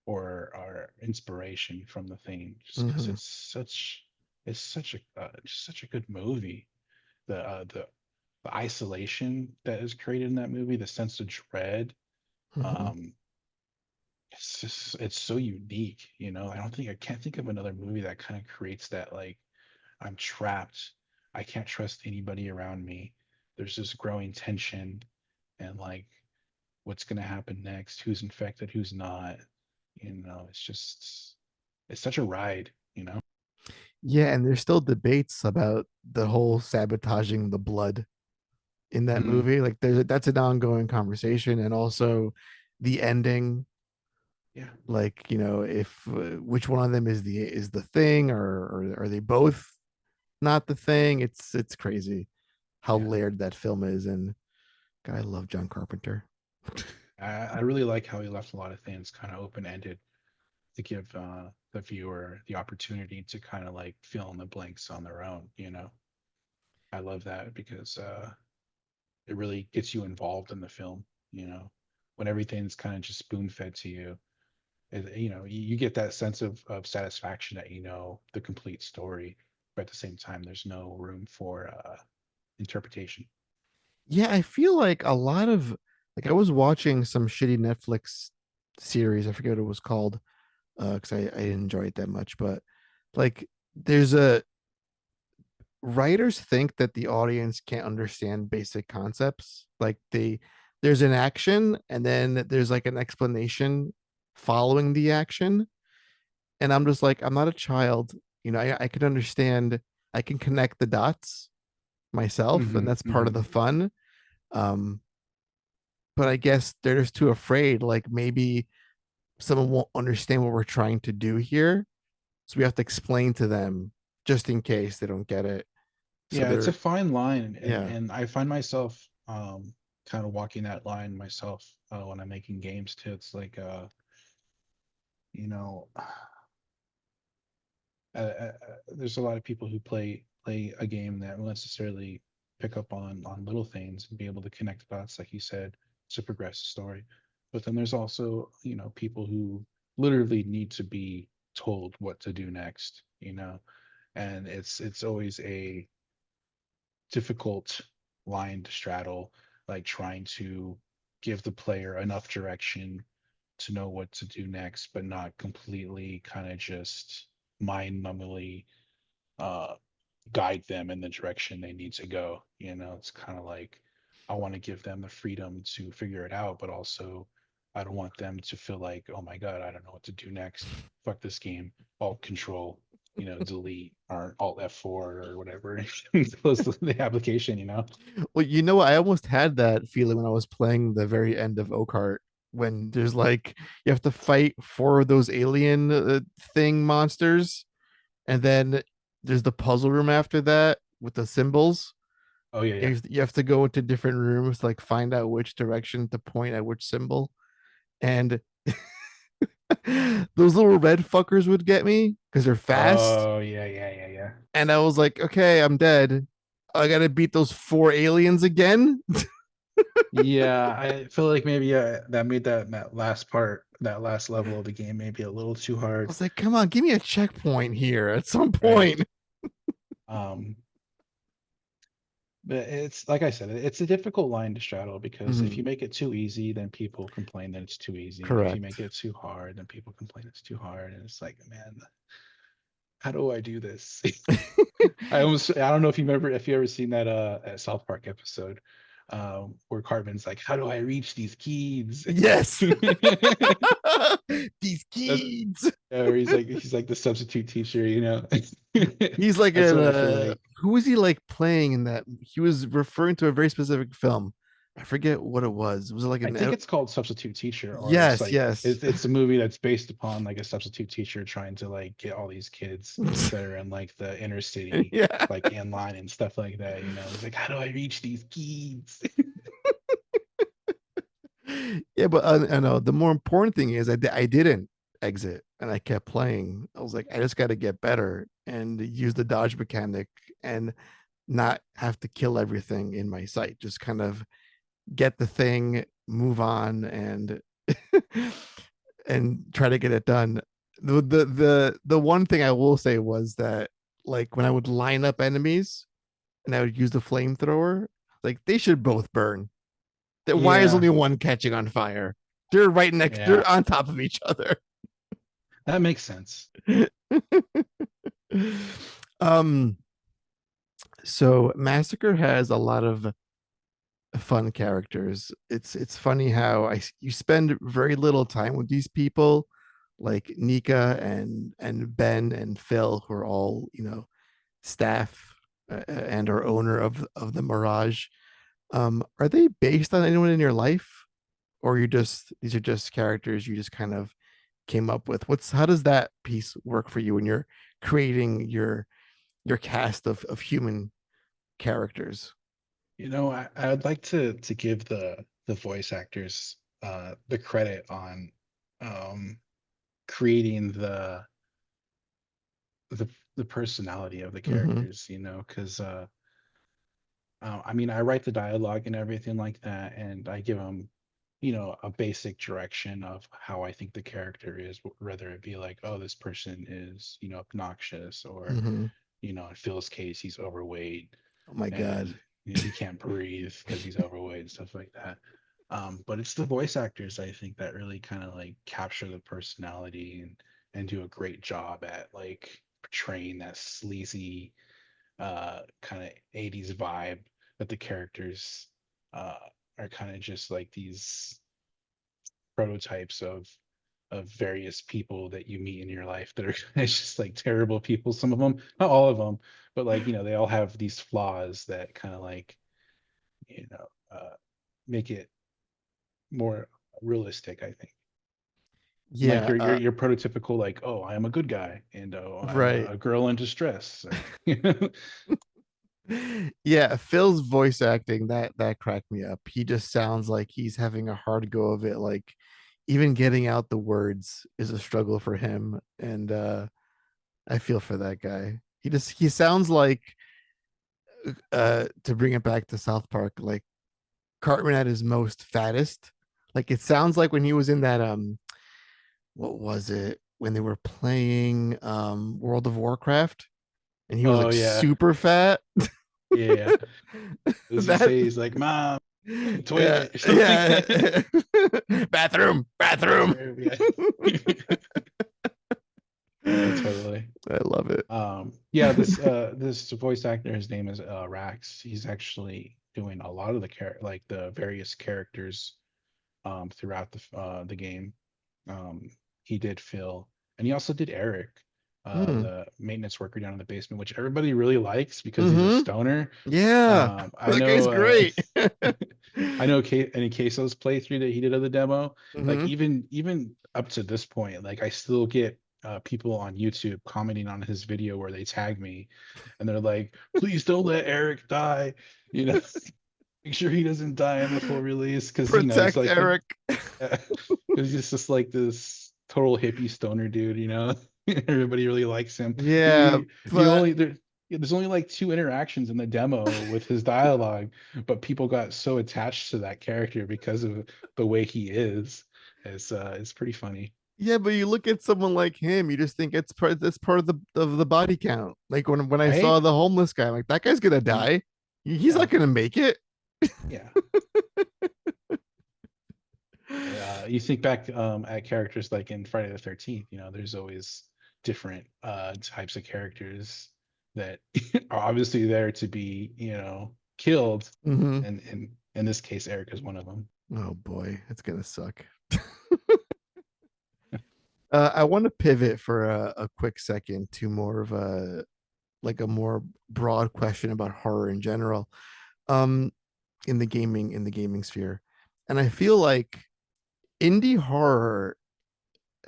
Speaker 2: or inspiration from the thing, just because
Speaker 1: Mm-hmm.
Speaker 2: it's such a just such a good movie. The isolation that is created in that movie, the sense of dread,
Speaker 1: Mm-hmm.
Speaker 2: um, it's just it's so unique. You know, I can't think of another movie that kind of creates that like I'm trapped. I can't trust anybody around me. There's this growing tension and like what's going to happen next, who's infected, who's not. You know, it's such a ride, you know?
Speaker 1: Yeah, and there's still debates about the whole sabotaging the blood in that
Speaker 2: Hmm.
Speaker 1: movie. Like, that's an ongoing conversation, and also the ending.
Speaker 2: Yeah.
Speaker 1: Like, if which one of them is the thing, or are they both not the thing? It's crazy how
Speaker 2: Yeah.
Speaker 1: layered that film is, and God, I love John Carpenter.
Speaker 2: I really like how he left a lot of things kind of open ended to give the viewer the opportunity to kind of like fill in the blanks on their own, you know? I love that because it really gets you involved in the film, you know? When everything's kind of just spoon fed to you, you know, you get that sense of satisfaction that you know the complete story, but at the same time, there's no room for interpretation.
Speaker 1: Yeah, I feel like a lot of, like, I was watching some shitty Netflix series. I forget what it was called, because I didn't enjoy it that much. But like, there's a writers think that the audience can't understand basic concepts. Like, there's an action and then there's like an explanation following the action. And I'm just like, I'm not a child. I can understand, I can connect the dots myself, and
Speaker 2: Hmm.
Speaker 1: that's part of
Speaker 2: Hmm.
Speaker 1: the fun. Um, but I guess they're just too afraid. Like, maybe someone won't understand what we're trying to do here. So we have to explain to them just in case they don't get it. So
Speaker 2: Yeah, it's a
Speaker 1: they're,
Speaker 2: fine line, and
Speaker 1: yeah.
Speaker 2: I find myself kind of walking that line myself when I'm making games too. It's like you know, there's a lot of people who play a game that will necessarily pick up on little things and be able to connect the dots, like you said, to progress the story. But then there's also, you know, people who literally need to be told what to do next, you know, and it's always a difficult line to straddle, like trying to give the player enough direction to know what to do next, but not completely kind of just mind numbingly uh, guide them in the direction they need to go. You know, it's kind of like I want to give them the freedom to figure it out, but also I don't want them to feel like, oh my God, I don't know what to do next. Fuck this game. Alt control, you know, delete or alt F4 or whatever. Close the application, you know?
Speaker 1: Well, I almost had that feeling when I was playing the very end of Oakheart, when there's like, you have to fight for those alien thing monsters, and then there's the puzzle room after that with the symbols.
Speaker 2: Oh yeah, yeah.
Speaker 1: You have to go into different rooms to like find out which direction to point at which symbol. And those little red fuckers would get me because they're fast.
Speaker 2: Oh yeah, yeah, yeah, yeah.
Speaker 1: And I was like, okay, I'm dead. I gotta beat those four aliens again.
Speaker 2: Yeah, I feel like maybe that made that last part, that last level of the game maybe a little too
Speaker 1: I
Speaker 2: hard,
Speaker 1: was like, come on, give me a checkpoint here at some
Speaker 2: right?
Speaker 1: point.
Speaker 2: Um, but it's like I said, it's a difficult line to straddle because if you
Speaker 1: Mhm.
Speaker 2: make it too easy, then people complain that it's too easy. And if you make
Speaker 1: Correct.
Speaker 2: it too hard, then people complain it's too hard. And it's like, man, how do I do this? I don't know if you remember if you ever seen that South Park episode where Cartman's like, how do I reach these keys?
Speaker 1: Yes. These
Speaker 2: That's
Speaker 1: kids.
Speaker 2: where he's like the substitute teacher, you know.
Speaker 1: He's like
Speaker 2: That's
Speaker 1: an
Speaker 2: what I feel like.
Speaker 1: who was he like playing in that? He was referring to a very specific film. I forget what it was. Was it like
Speaker 2: I
Speaker 1: an
Speaker 2: think it's called Substitute Teacher, or it's
Speaker 1: yes,
Speaker 2: like
Speaker 1: yes.
Speaker 2: it's a movie that's based upon like a substitute teacher trying to like get all these kids that are in like the inner city
Speaker 1: Yeah.
Speaker 2: like in line and stuff like that. You know, he's like, how do I reach these kids?
Speaker 1: Yeah, but I know the more important thing is I didn't exit and I kept playing. I was like, I just got to get better and use the dodge mechanic and not have to kill everything in my sight. Just kind of get the thing, move on, and and try to get it done. The one thing I will say was that like when I would line up enemies and I would use the flamethrower, like they should both burn. Why is
Speaker 2: Yeah,
Speaker 1: only one catching on fire? They're right next.
Speaker 2: yeah,
Speaker 1: They're on top of each other.
Speaker 2: that makes sense.
Speaker 1: um. So Massacre has a lot of fun characters. It's funny how you spend very little time with these people, like Nika and Ben and Phil, who are all staff and or owner of the Mirage. Are they based on anyone in your life, or you just these are just characters you just kind of came up with? What's how does that piece work for you when you're creating your cast of human characters?
Speaker 2: You know, I would like to give the voice actors the credit on um creating the the personality of the
Speaker 1: Mm-hmm.
Speaker 2: characters, you know, because I mean, I write the dialogue and everything like that, and I give them, you know, a basic direction of how I think the character is, whether it be like, oh, this person is, you know, obnoxious, or,
Speaker 1: Mm-hmm.
Speaker 2: you know, in Phil's case, he's overweight
Speaker 1: Oh my god.
Speaker 2: and you know, he can't breathe because he's overweight and stuff like that. But it's the voice actors I think that really kind of like capture the personality and do a great job at like portraying that sleazy kind of 80s vibe that the characters uh, are kind of just like these prototypes of various people that you meet in your life that are just like terrible people. Some of them, not all of them, but like you know they all have these flaws that kind of like you know make it more realistic. I think like
Speaker 1: Yeah,
Speaker 2: your prototypical like oh I am a good guy and oh I'm
Speaker 1: right.
Speaker 2: a girl in distress. You know?
Speaker 1: Yeah, Phil's voice acting that cracked me up. He just sounds like he's having a hard go of it. Like even getting out the words is a struggle for him, and I feel for that guy. He sounds like to bring it back to South Park, like Cartman at his most fattest. Like it sounds like when he was in that what was it when they were playing World of Warcraft and he was
Speaker 2: Oh
Speaker 1: like
Speaker 2: yeah,
Speaker 1: super fat.
Speaker 2: yeah. Does he
Speaker 1: That
Speaker 2: say he's like mom
Speaker 1: yeah
Speaker 2: toilet or something?
Speaker 1: yeah bathroom.
Speaker 2: Yeah. Yeah, totally.
Speaker 1: I love it.
Speaker 2: Yeah, this voice actor, his name is Rax. He's actually doing a lot of like the various characters throughout the game. Um, he did Phil, and he also did Eric,
Speaker 1: Mm.
Speaker 2: the maintenance worker down in the basement, which everybody really likes because he's a
Speaker 1: Hmm.
Speaker 2: stoner.
Speaker 1: Yeah,
Speaker 2: I
Speaker 1: that guy's
Speaker 2: know
Speaker 1: great.
Speaker 2: I know in Queso's playthrough that he did of the demo, like
Speaker 1: Hmm.
Speaker 2: even up to this point, like I still get people on YouTube commenting on his video where they tag me and they're like, please don't let Eric die. You know, make sure he doesn't die in the full release because you know he's
Speaker 1: Protect
Speaker 2: like
Speaker 1: Eric.
Speaker 2: because he's just like this total hippie stoner dude, you know. Everybody really likes him.
Speaker 1: Yeah,
Speaker 2: The
Speaker 1: but
Speaker 2: only there's only like two interactions in the demo with his dialogue, but people got so attached to that character because of the way he is. It's pretty funny.
Speaker 1: Yeah, but you look at someone like him, you just think it's part that's part of the body count. Like when I saw
Speaker 2: Right?
Speaker 1: the homeless guy, I'm like that guy's gonna
Speaker 2: Y-
Speaker 1: die. He's
Speaker 2: Yeah,
Speaker 1: not gonna make it.
Speaker 2: yeah. You think back at characters like in Friday the 13th, there's always different types of characters that are obviously there to be, killed.
Speaker 1: Mm-hmm.
Speaker 2: And in this case, Eric is one of them.
Speaker 1: Oh boy, it's gonna suck. I want to pivot for a quick second to more of a like a more broad question about horror in general. Um, in the gaming sphere, and I feel like indie horror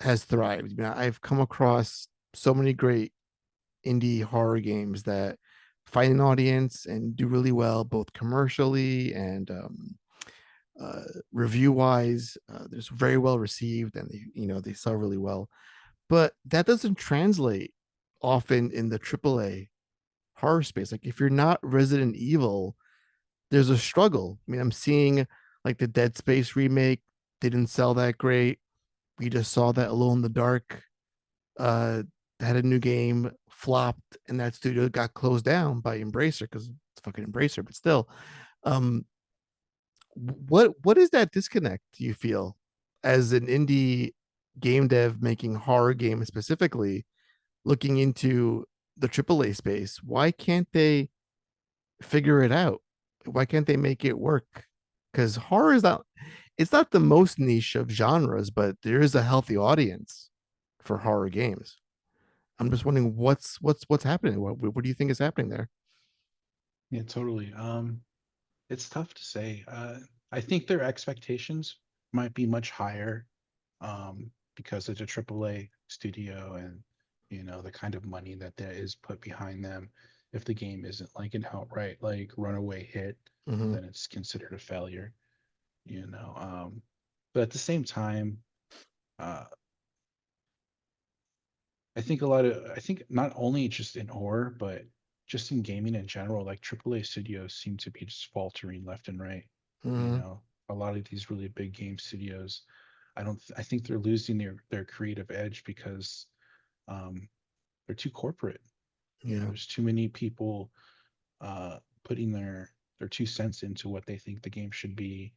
Speaker 1: has thrived. You know, I've come across so many great indie horror games that find an audience and do really well, both commercially and uh, review wise. They're just very well received, and they sell really well. But that doesn't translate often in the AAA horror space. Like if you're not Resident Evil, there's a struggle. I mean, I'm seeing like the Dead Space remake didn't sell that great. We just saw that Alone in the Dark uh had a new game flopped, and that studio got closed down by Embracer because it's fucking Embracer. But still, um, what is that disconnect? Do you feel as an indie game dev making horror games specifically, looking into the AAA space? Why can't they figure it out? Why can't they make it work? Because horror is not it's not the most niche of genres, but there is a healthy audience for horror games. I'm just wondering what's happening. What do you think is happening there?
Speaker 2: Yeah, totally. It's tough to say. I think their expectations might be much higher, because it's a AAA studio, and the kind of money that there is put behind them. If the game isn't like an outright like runaway hit,
Speaker 1: Mm-hmm.
Speaker 2: then it's considered a failure. But at the same time, uh, I think not only just in horror, but just in gaming in general, like AAA studios seem to be just faltering left and right. You
Speaker 1: Mm-hmm.
Speaker 2: know, a lot of these really big game studios, I think they're losing their creative edge because um, they're too corporate.
Speaker 1: Yeah.
Speaker 2: There's too many people putting their 2 cents into what they think the game should be,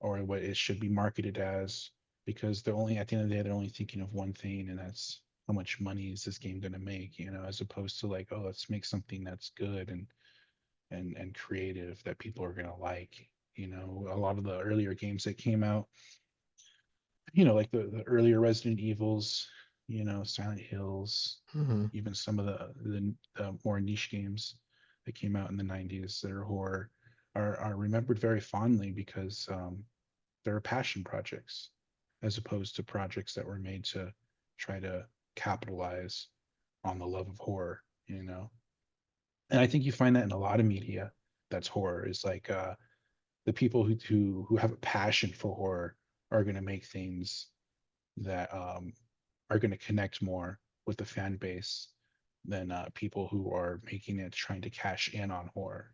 Speaker 2: or what it should be marketed as, because they're only at the end of the day they're only thinking of one thing, and that's how much money is this game going to make, as opposed to like, oh, let's make something that's good and creative that people are going to like. A lot of the earlier games that came out, like the earlier Resident Evils, Silent Hills,
Speaker 1: Mm-hmm.
Speaker 2: even some of the more niche games that came out in the 90s that are horror are remembered very fondly because they're passion projects, as opposed to projects that were made to try to capitalize on the love of horror, And I think you find that in a lot of media that's horror, is like the people who have a passion for horror are going to make things that are going to connect more with the fan base than people who are making it trying to cash in on horror.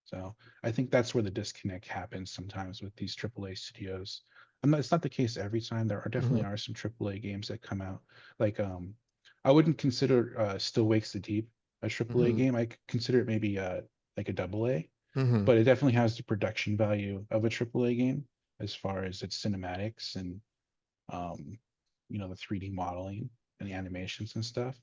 Speaker 2: So I think that's where the disconnect happens sometimes with these AAA studios. It's not the case every time. There are
Speaker 1: Mm-hmm.
Speaker 2: definitely are some AAA games that come out. Like I wouldn't consider Still Wakes the Deep a AAA
Speaker 1: Mm-hmm.
Speaker 2: game. I consider it maybe like a double A,
Speaker 1: Mm-hmm.
Speaker 2: but it definitely has the production value of a AAA game as far as its cinematics and um, the 3D modeling and the animations and stuff.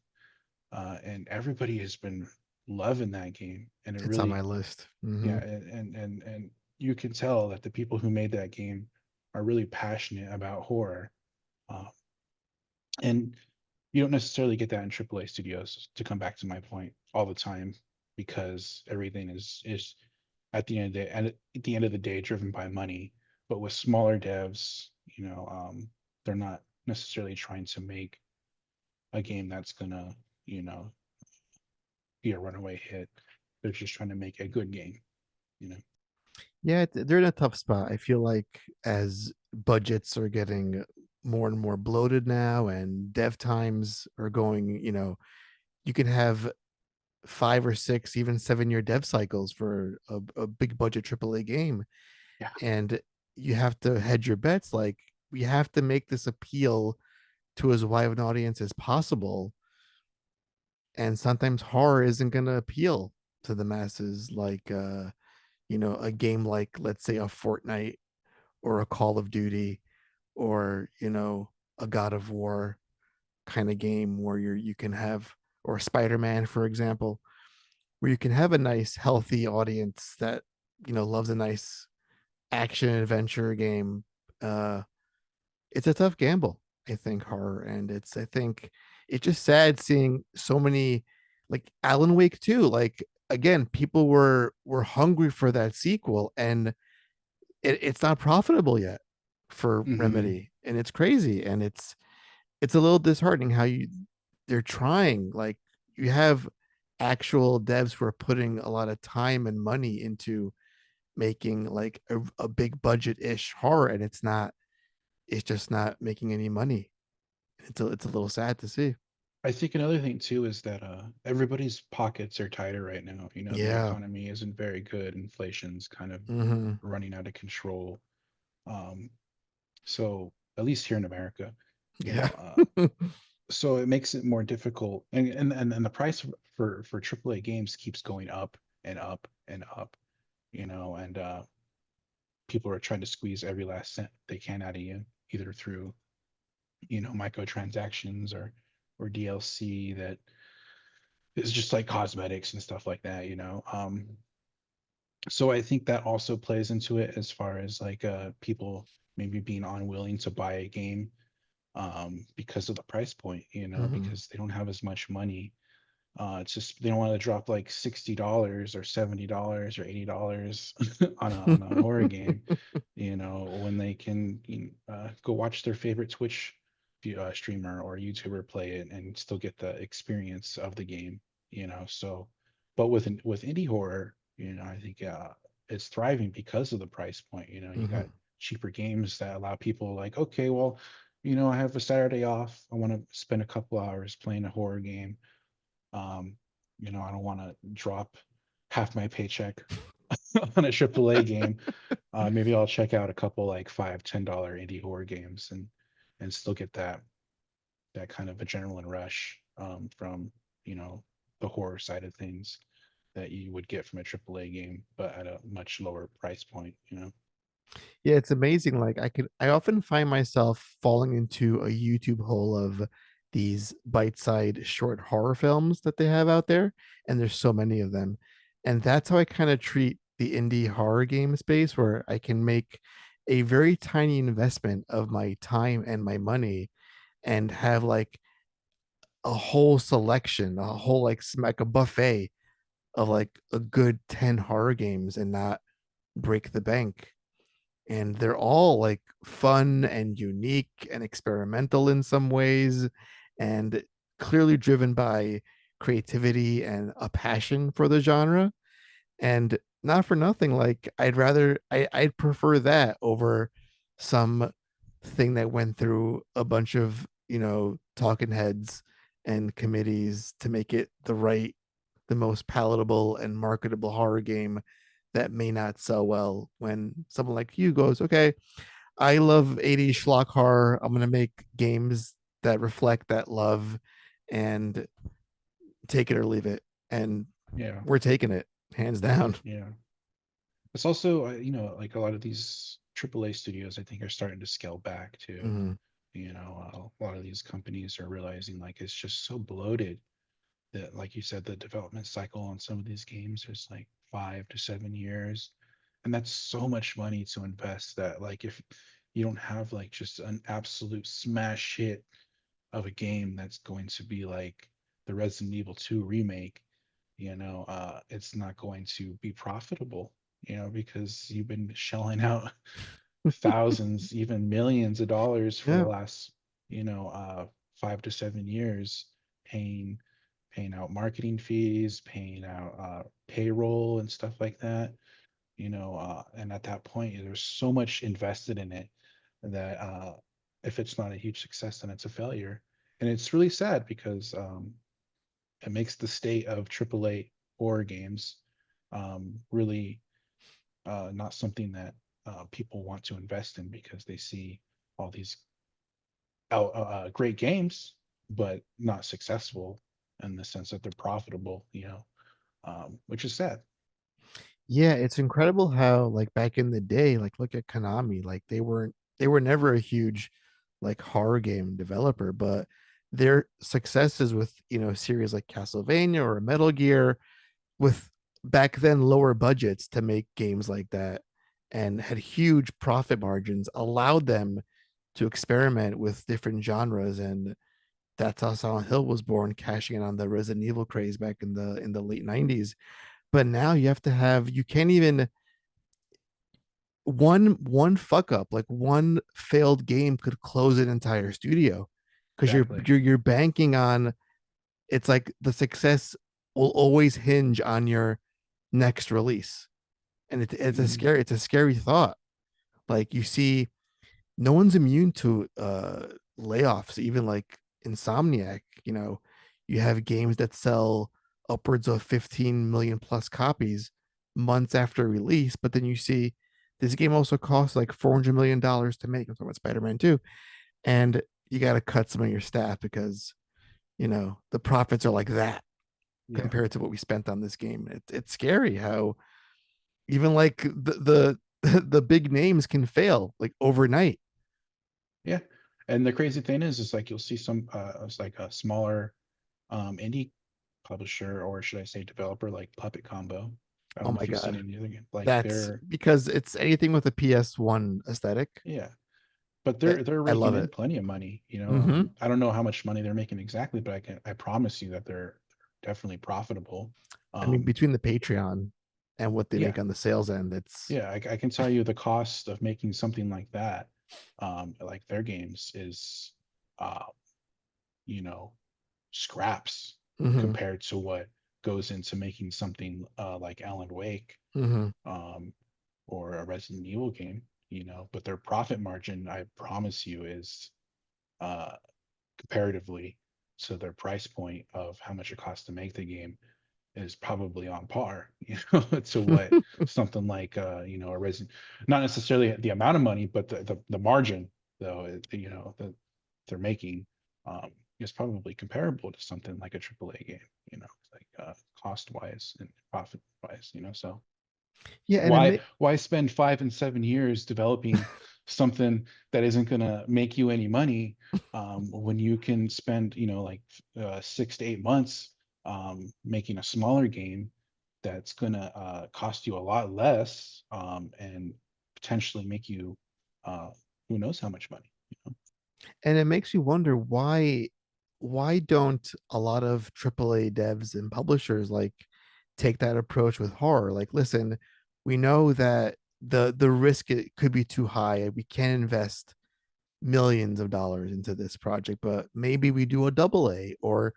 Speaker 2: And everybody has been loving that game, and it
Speaker 1: It's on my
Speaker 2: really,
Speaker 1: list. Mm-hmm.
Speaker 2: yeah, and you can tell that the people who made that game are really passionate about horror, uh, and you don't necessarily get that in AAA studios. To come back to my point, all the time, because everything is at the end of the day, and at the end of the day, driven by money. But with smaller devs, they're not necessarily trying to make a game that's gonna, you know, be a runaway hit. They're just trying to make a good game, you know.
Speaker 1: Yeah, they're in a tough spot. I feel like as budgets are getting more and more bloated now, and dev times are going, you can have 5 or 6, even 7 year dev cycles for a big budget AAA game,
Speaker 2: Yeah.
Speaker 1: and you have to hedge your bets. Like we have to make this appeal to as wide an audience as possible. And sometimes horror isn't going to appeal to the masses like a game like, let's say, a Fortnite or a Call of Duty, or a God of War kind of game where you can have, or Spider-Man, for example, where you can have a nice healthy audience that loves a nice action adventure game. uh it's a tough gamble, I think, horror. And I think it's just sad seeing so many, like Alan Wake 2. Like, again, people were hungry for that sequel, and it's not profitable yet for
Speaker 2: Hmm.
Speaker 1: Remedy, and it's crazy. And it's a little disheartening how they're trying, like, you have actual devs who are putting a lot of time and money into making like a big budget ish horror, and it's just not making any money. It's a little sad to see.
Speaker 2: I think another thing too is that everybody's pockets are tighter right now. The
Speaker 1: Yeah.
Speaker 2: economy isn't very good. Inflation's kind of
Speaker 1: Hmm.
Speaker 2: running out of control. Um, so at least here in America, you
Speaker 1: Yeah.
Speaker 2: know, so it makes it more difficult, and the price for AAA games keeps going up and up and up, and people are trying to squeeze every last cent they can out of you, either through microtransactions or DLC that is just like cosmetics and stuff like that. So I think that also plays into it as far as like people maybe being unwilling to buy a game because of the price point,
Speaker 1: Hmm.
Speaker 2: because they don't have as much money. It's just they don't want to drop like $60 or $70 or $80 on a horror game, when they can go watch their favorite Twitch streamer or YouTuber play it and still get the experience of the game. So, but with indie horror, I think it's thriving because of the price point. You got
Speaker 1: Hmm.
Speaker 2: cheaper games that allow people like, okay, well, I have a Saturday off. I want to spend a couple hours playing a horror game. Um, I don't want to drop half my paycheck on a AAA game. Maybe I'll check out a couple like $5, $10 indie horror games and still get that kind of adrenaline rush from you know the horror side of things that you would get from a AAA game, but at a much lower price point.
Speaker 1: Yeah, it's amazing. Like, I often find myself falling into a YouTube hole of these bite-sized short horror films that they have out there, and there's so many of them. And that's how I kind of treat the indie horror game space, where I can make a very tiny investment of my time and my money and have like a whole selection, a whole like a buffet of like a good 10 horror games, and not break the bank. And they're all like fun and unique and experimental in some ways, and clearly driven by creativity and a passion for the genre. And not for nothing, like, I'd prefer that over some thing that went through a bunch of talking heads and committees to make it the most palatable and marketable horror game that may not sell well. When someone like you goes, okay, I love 80s schlock horror, I'm gonna make games that reflect that love, and take it or leave it. And
Speaker 2: Yeah,
Speaker 1: we're taking it hands down.
Speaker 2: yeah. It's also like a lot of these AAA studios I think are starting to scale back too.
Speaker 1: Hmm.
Speaker 2: A lot of these companies are realizing like it's just so bloated that, like you said, the development cycle on some of these games is like 5 to 7 years, and that's so much money to invest that like if you don't have like just an absolute smash hit of a game that's going to be like the Resident Evil 2 remake, it's not going to be profitable, because you've been shelling out thousands, even millions of dollars for the
Speaker 1: Yeah.
Speaker 2: last, 5 to 7 years, paying paying out marketing fees, paying out payroll and stuff like that. And at that point, there's so much invested in it that if it's not a huge success, then it's a failure. And it's really sad because it makes the state of AAA horror games really not something that people want to invest in because they see all these great games, but not successful in the sense that they're profitable, which is sad.
Speaker 1: Yeah, it's incredible how like back in the day, like look at Konami, like they were never a huge like horror game developer, but their successes with, series like Castlevania or Metal Gear with back then lower budgets to make games like that and had huge profit margins allowed them to experiment with different genres, and that's how Silent Hill was born, cashing in on the Resident Evil craze back in the late 90s. But now you can't even one fuck up, like one failed game could close an entire studio because
Speaker 2: Exactly.
Speaker 1: you're banking on, it's like the success will always hinge on your next release. And
Speaker 2: Hmm.
Speaker 1: it's a scary thought. Like you see, no one's immune to layoffs, even like Insomniac. You have games that sell upwards of 15 million plus copies months after release, but then you see this game also costs like $400 million to make. I'm talking about Spider-Man 2, and you got to cut some of your staff because the profits are like that
Speaker 2: Yeah.
Speaker 1: compared to what we spent on this game. It's scary how even like the big names can fail like overnight.
Speaker 2: Yeah. And the crazy thing is like you'll see some it's like a smaller indie publisher, or should I say developer, like Puppet Combo. I
Speaker 1: Oh
Speaker 2: don't know
Speaker 1: my
Speaker 2: if you've seen
Speaker 1: god,
Speaker 2: any other game. Like
Speaker 1: that's
Speaker 2: they're
Speaker 1: because it's anything with a PS1 aesthetic.
Speaker 2: yeah, but
Speaker 1: It,
Speaker 2: they're
Speaker 1: I
Speaker 2: raking
Speaker 1: love
Speaker 2: in
Speaker 1: it.
Speaker 2: plenty of money.
Speaker 1: Mm-hmm.
Speaker 2: I don't know how much money they're making exactly, but I promise you that they're definitely profitable.
Speaker 1: I mean,
Speaker 2: Um,
Speaker 1: between the Patreon and what they
Speaker 2: yeah,
Speaker 1: make on the sales end, it's
Speaker 2: yeah, I can tell you the cost of making something like that, like their games is, uh, you know, scraps
Speaker 1: mm-hmm,
Speaker 2: compared to what goes into making something like Alan Wake,
Speaker 1: mm-hmm.
Speaker 2: um, or a Resident Evil game, but their profit margin, I promise you, is uh, comparatively to their price point of how much it costs to make the game is probably on par, to what something like a Resident, not necessarily the amount of money, but the margin though, that they're making is probably comparable to something like a AAA game, like cost wise and profit wise, so
Speaker 1: Yeah, and
Speaker 2: why spend 5 and 7 years developing something that isn't going to make you any money, when you can spend, like 6 to 8 months making a smaller game that's going to cost you a lot less, and potentially make you uh, who knows how much money.
Speaker 1: it makes you wonder why don't a lot of AAA devs and publishers like take that approach with horror? Like, listen, we know that the risk it could be too high. We can't invest millions of dollars into this project, but maybe we do a double A, or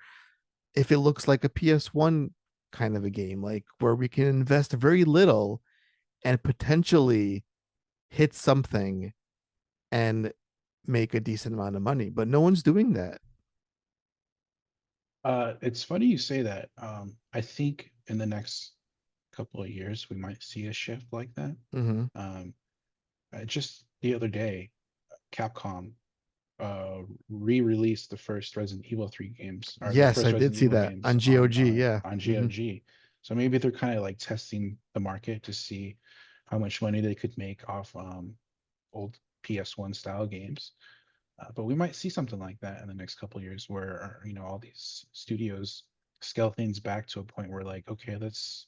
Speaker 1: if it looks like a PS1 kind of a game, like where we can invest very little and potentially hit something and make a decent amount of money. But no one's doing that.
Speaker 2: It's funny you say that. I think in the next couple of years we might see a shift like that.
Speaker 1: Mm-hmm.
Speaker 2: um, just the other day, Capcom re-released the first Resident Evil 3 games, or the
Speaker 1: Yes,
Speaker 2: first
Speaker 1: I did
Speaker 2: Resident
Speaker 1: see
Speaker 2: Evil
Speaker 1: that
Speaker 2: games
Speaker 1: on GOG. Yeah.
Speaker 2: on
Speaker 1: Mm-hmm.
Speaker 2: GOG. So maybe they're kind of like testing the market to see how much money they could make off old PS1 style games. But we might see something like that in the next couple of years, where all these studios scale things back to a point where, like, okay, let's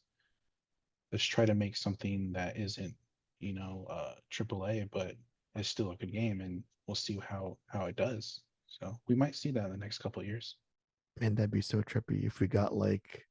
Speaker 2: try to make something that isn't, AAA, but is still a good game, and we'll see how it does. So we might see that in the next couple of years.
Speaker 1: Man, that'd be so trippy if we got like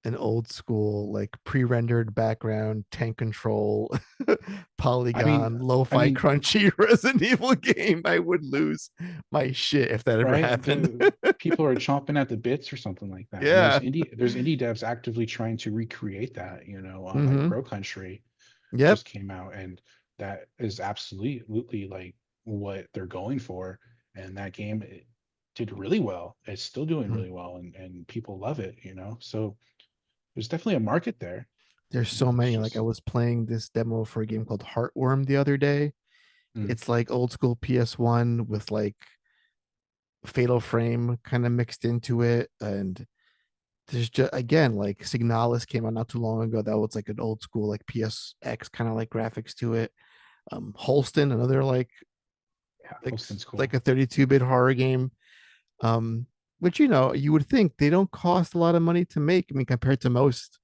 Speaker 1: an old school, like pre-rendered background, tank control,
Speaker 2: I mean,
Speaker 1: polygon,
Speaker 2: I
Speaker 1: lo-fi
Speaker 2: mean,
Speaker 1: crunchy Resident Evil game. I would lose my shit if that ever
Speaker 2: right?
Speaker 1: happened.
Speaker 2: The people are chomping at the bits or something like that, and
Speaker 1: Yeah.
Speaker 2: there's indie devs actively trying to recreate that. Like
Speaker 1: Mm-hmm.
Speaker 2: Pro Country
Speaker 1: Yep.
Speaker 2: just came out, and that is absolutely like what they're going for. And that game, it did really well. It's still doing
Speaker 1: Mhm.
Speaker 2: really well, and people love it. So there's definitely a market there.
Speaker 1: There's so
Speaker 2: It's
Speaker 1: many. Like I
Speaker 2: just
Speaker 1: was playing this demo for a game called Heartworm the other day.
Speaker 2: mm,
Speaker 1: It's like old school PS1 with like Fatal Frame kind of mixed into it, and there's just again like Signalis came out not too long ago. That was like an old school like PSX kind of like graphics to it. Holston, another
Speaker 2: Yeah, Holston's
Speaker 1: like
Speaker 2: cool.
Speaker 1: a 32-bit horror game. Um, which you would think they don't cost a lot of money to make. I mean, compared to most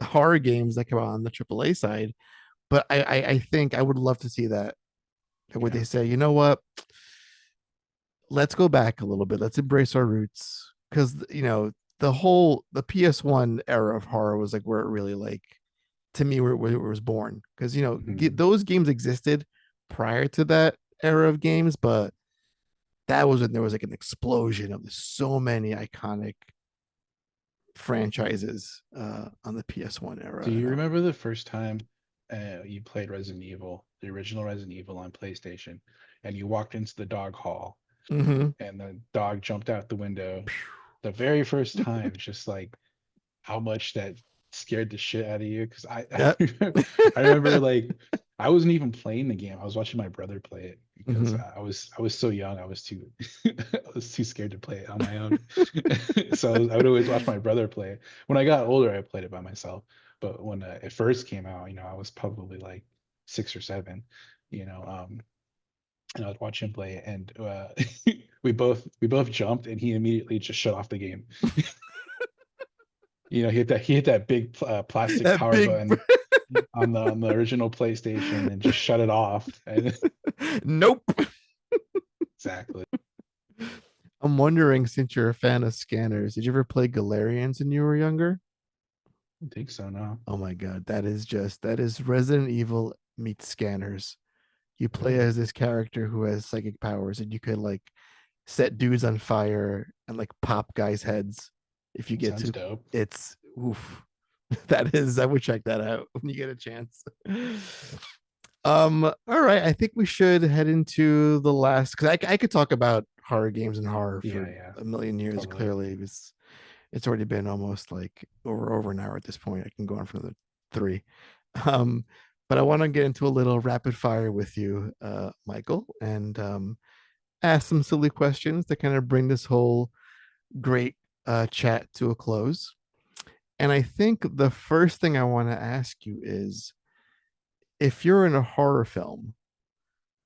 Speaker 1: horror games that come out on the AAA side. But I think I would love to see that. Where
Speaker 2: Yeah.
Speaker 1: they say, you know what, let's go back a little bit. Let's embrace our roots. Because the PS1 era of horror was like where it really like to me where it was born. Because
Speaker 2: Mhm.
Speaker 1: those games existed prior to that era of games, but that was when there was like an explosion of so many iconic franchises on the PS1
Speaker 2: Do
Speaker 1: era.
Speaker 2: you remember the first time you played Resident Evil, the original Resident Evil on PlayStation, and you walked into the dog hall
Speaker 1: Mm-hmm.
Speaker 2: and the dog jumped out the window? The very first time, just like how much that scared the shit out of you. Because
Speaker 1: Yeah.
Speaker 2: I remember like I wasn't even playing the game. I was watching my brother play it because
Speaker 1: Mm-hmm.
Speaker 2: I was so young. I was too I was too scared to play it on my own. So I would always watch my brother play it. When I got older, I played it by myself. But when it first came out, I was probably like 6 or 7. You know, and I would watch him play it, and we both jumped, and he immediately just shut off the game. He hit that big plastic
Speaker 1: That
Speaker 2: power
Speaker 1: big.
Speaker 2: button on the original PlayStation and just shut it off. And
Speaker 1: Nope.
Speaker 2: exactly.
Speaker 1: I'm wondering, since you're a fan of scanners, did you ever play Galarians when you were younger?
Speaker 2: I think so. No.
Speaker 1: Oh my god, that is Resident Evil meets scanners. You play
Speaker 2: Oh,
Speaker 1: as this character who has psychic powers, and you could like set dudes on fire and like pop guys' heads if you get
Speaker 2: sounds
Speaker 1: to.
Speaker 2: dope.
Speaker 1: It's oof. That is, I would check that out when you get a chance. All right, I think we should head into the last because I could talk about horror games and horror
Speaker 2: Yeah,
Speaker 1: for
Speaker 2: yeah,
Speaker 1: a million years.
Speaker 2: totally.
Speaker 1: Clearly, it's already been almost like over an hour at this point. I can go on for another three. Um, but I want to get into a little rapid fire with you, Michael, and ask some silly questions to kind of bring this whole great chat to a close. And I think the first thing I want to ask you is if you're in a horror film,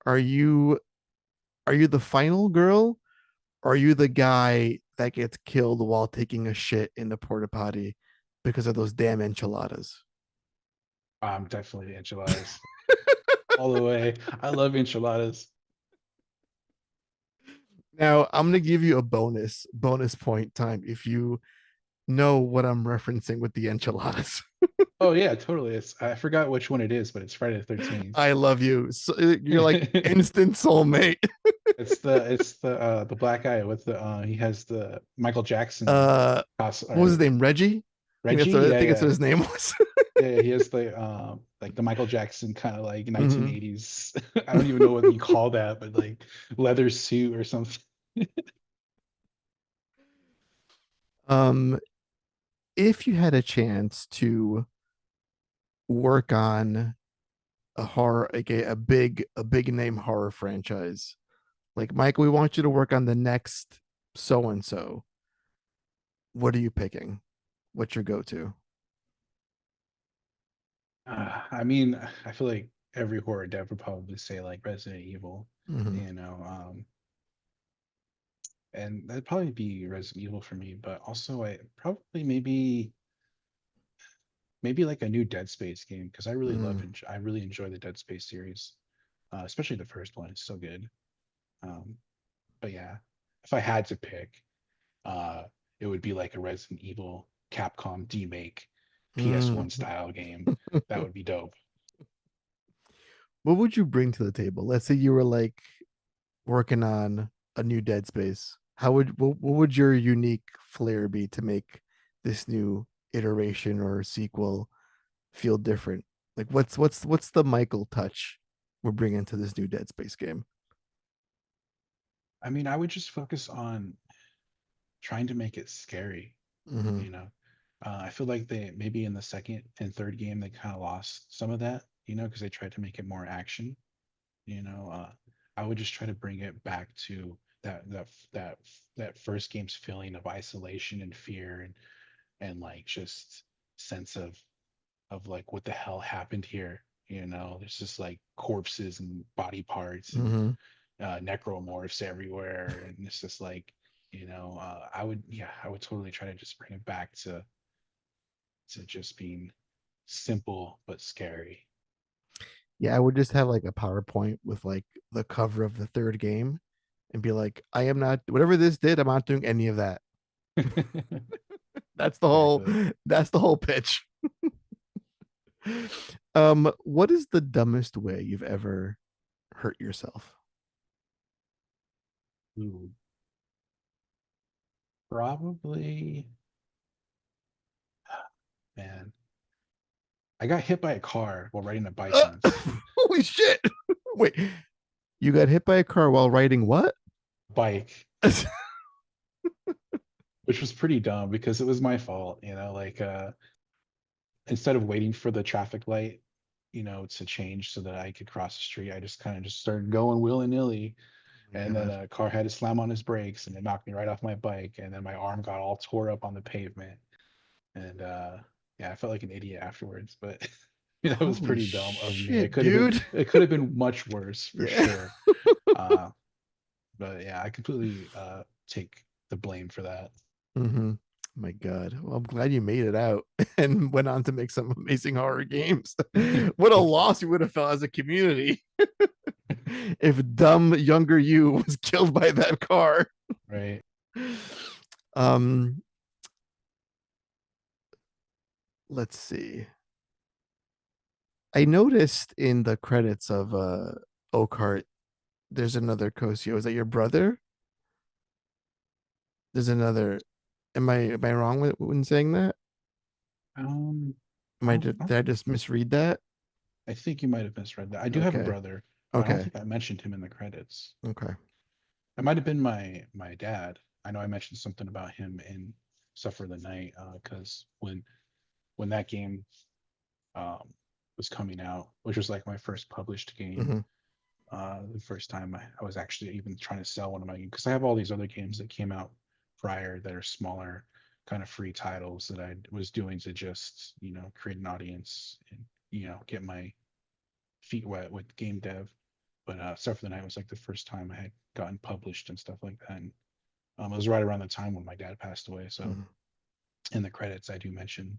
Speaker 1: are you the final girl, or are you the guy that gets killed while taking a shit in the porta potty because of those damn enchiladas?
Speaker 2: I'm definitely enchiladas all the way. I love enchiladas.
Speaker 1: Now I'm gonna give you a bonus point time if you know what I'm referencing with the enchiladas.
Speaker 2: Oh yeah, totally. I forgot which one it is, but it's Friday the 13th.
Speaker 1: I love you. So, you're like instant soulmate.
Speaker 2: It's the black guy with the he has the Michael Jackson
Speaker 1: What was his
Speaker 2: or
Speaker 1: name? Reggie.
Speaker 2: Reggie.
Speaker 1: I
Speaker 2: Yeah,
Speaker 1: think that's what
Speaker 2: yeah.
Speaker 1: his name was.
Speaker 2: Yeah, he has the like the Michael Jackson kind of like
Speaker 1: Mhm.
Speaker 2: 1980s. I don't even know what you call that, but like leather suit or something.
Speaker 1: um, if you had a chance to work on a horror, like a big name horror franchise, like Mike, we want you to work on the next so and so. What are you picking? What's your go-to?
Speaker 2: I mean, I feel like every horror dev would probably say like Resident Evil,
Speaker 1: Mm-hmm.
Speaker 2: you know, and that'd probably be Resident Evil for me. But also, I probably maybe like a new Dead Space game because
Speaker 1: Mm.
Speaker 2: I really enjoy the Dead Space series, especially the first one. It's so good. Um, but yeah, if I had to pick, uh, it would be like a Resident Evil Capcom demake
Speaker 1: Mm.
Speaker 2: PS1 style game. That would be dope.
Speaker 1: What would you bring to the table? Let's say you were like working on a new Dead Space. What would your unique flair be to make this new iteration or sequel feel different? Like what's the Michael touch we're bringing to this new Dead Space game?
Speaker 2: I mean, I would just focus on trying to make it scary,
Speaker 1: Mm-hmm.
Speaker 2: you know. I feel like they maybe in the second and third game they kind of lost some of that, because they tried to make it more action. I would just try to bring it back to that that first game's feeling of isolation and fear and like just sense of like what the hell happened here. You know, there's just like corpses and body parts and
Speaker 1: Mm-hmm.
Speaker 2: necromorphs everywhere, and it's just like, I would, yeah, I would totally try to just bring it back to just being simple but scary.
Speaker 1: Yeah, I would just have like a PowerPoint with like the cover of the third game and be like, I am not whatever this did, I'm not doing any of that. That's the whole
Speaker 2: Exactly.
Speaker 1: that's the whole pitch. What is the dumbest way you've ever hurt yourself?
Speaker 2: Ooh, probably, man. I got hit by a car while riding a bike
Speaker 1: Uh,
Speaker 2: once.
Speaker 1: holy shit. Wait, you got hit by a car while riding what?
Speaker 2: Bike, which was pretty dumb because it was my fault, like instead of waiting for the traffic light, to change so that I could cross the street, I just kind of just started going willy-nilly.
Speaker 1: Oh
Speaker 2: And
Speaker 1: my
Speaker 2: then
Speaker 1: god.
Speaker 2: a car had to slam on his brakes and it knocked me right off my bike. And then my arm got all tore up on the pavement. And yeah, I felt like an idiot afterwards, but that was
Speaker 1: Holy
Speaker 2: pretty dumb of me.
Speaker 1: shit, dude.
Speaker 2: It could have been much worse for
Speaker 1: Yeah.
Speaker 2: sure. Uh, but yeah, I completely take the blame for that.
Speaker 1: Mm-hmm. My God. Well, I'm glad you made it out and went on to make some amazing horror games. What a
Speaker 2: Thank you.
Speaker 1: loss we would have felt as a community if dumb younger you was killed by that car.
Speaker 2: Right.
Speaker 1: Um, let's see. I noticed in the credits of Oakheart, there's another Cosio. Is that your brother? There's another. Am I wrong when saying that?
Speaker 2: Um,
Speaker 1: Am I did I just misread that?
Speaker 2: I think you might have misread that. I do have a
Speaker 1: Okay.
Speaker 2: brother, but I don't
Speaker 1: Okay.
Speaker 2: think I mentioned him in the credits.
Speaker 1: Okay.
Speaker 2: It might have been my dad. I know I mentioned something about him in Suffer the Night, because when that game um, was coming out, which was like my first published game,
Speaker 1: Mm-hmm.
Speaker 2: the first time I was actually even trying to sell one of my games, because I have all these other games that came out prior that are smaller, kind of free titles that I was doing to just create an audience and get my feet wet with game dev. But Stuff for the Night was like the first time I had gotten published and stuff like that. And it was right around the time when my dad passed away. So in the credits, I do mention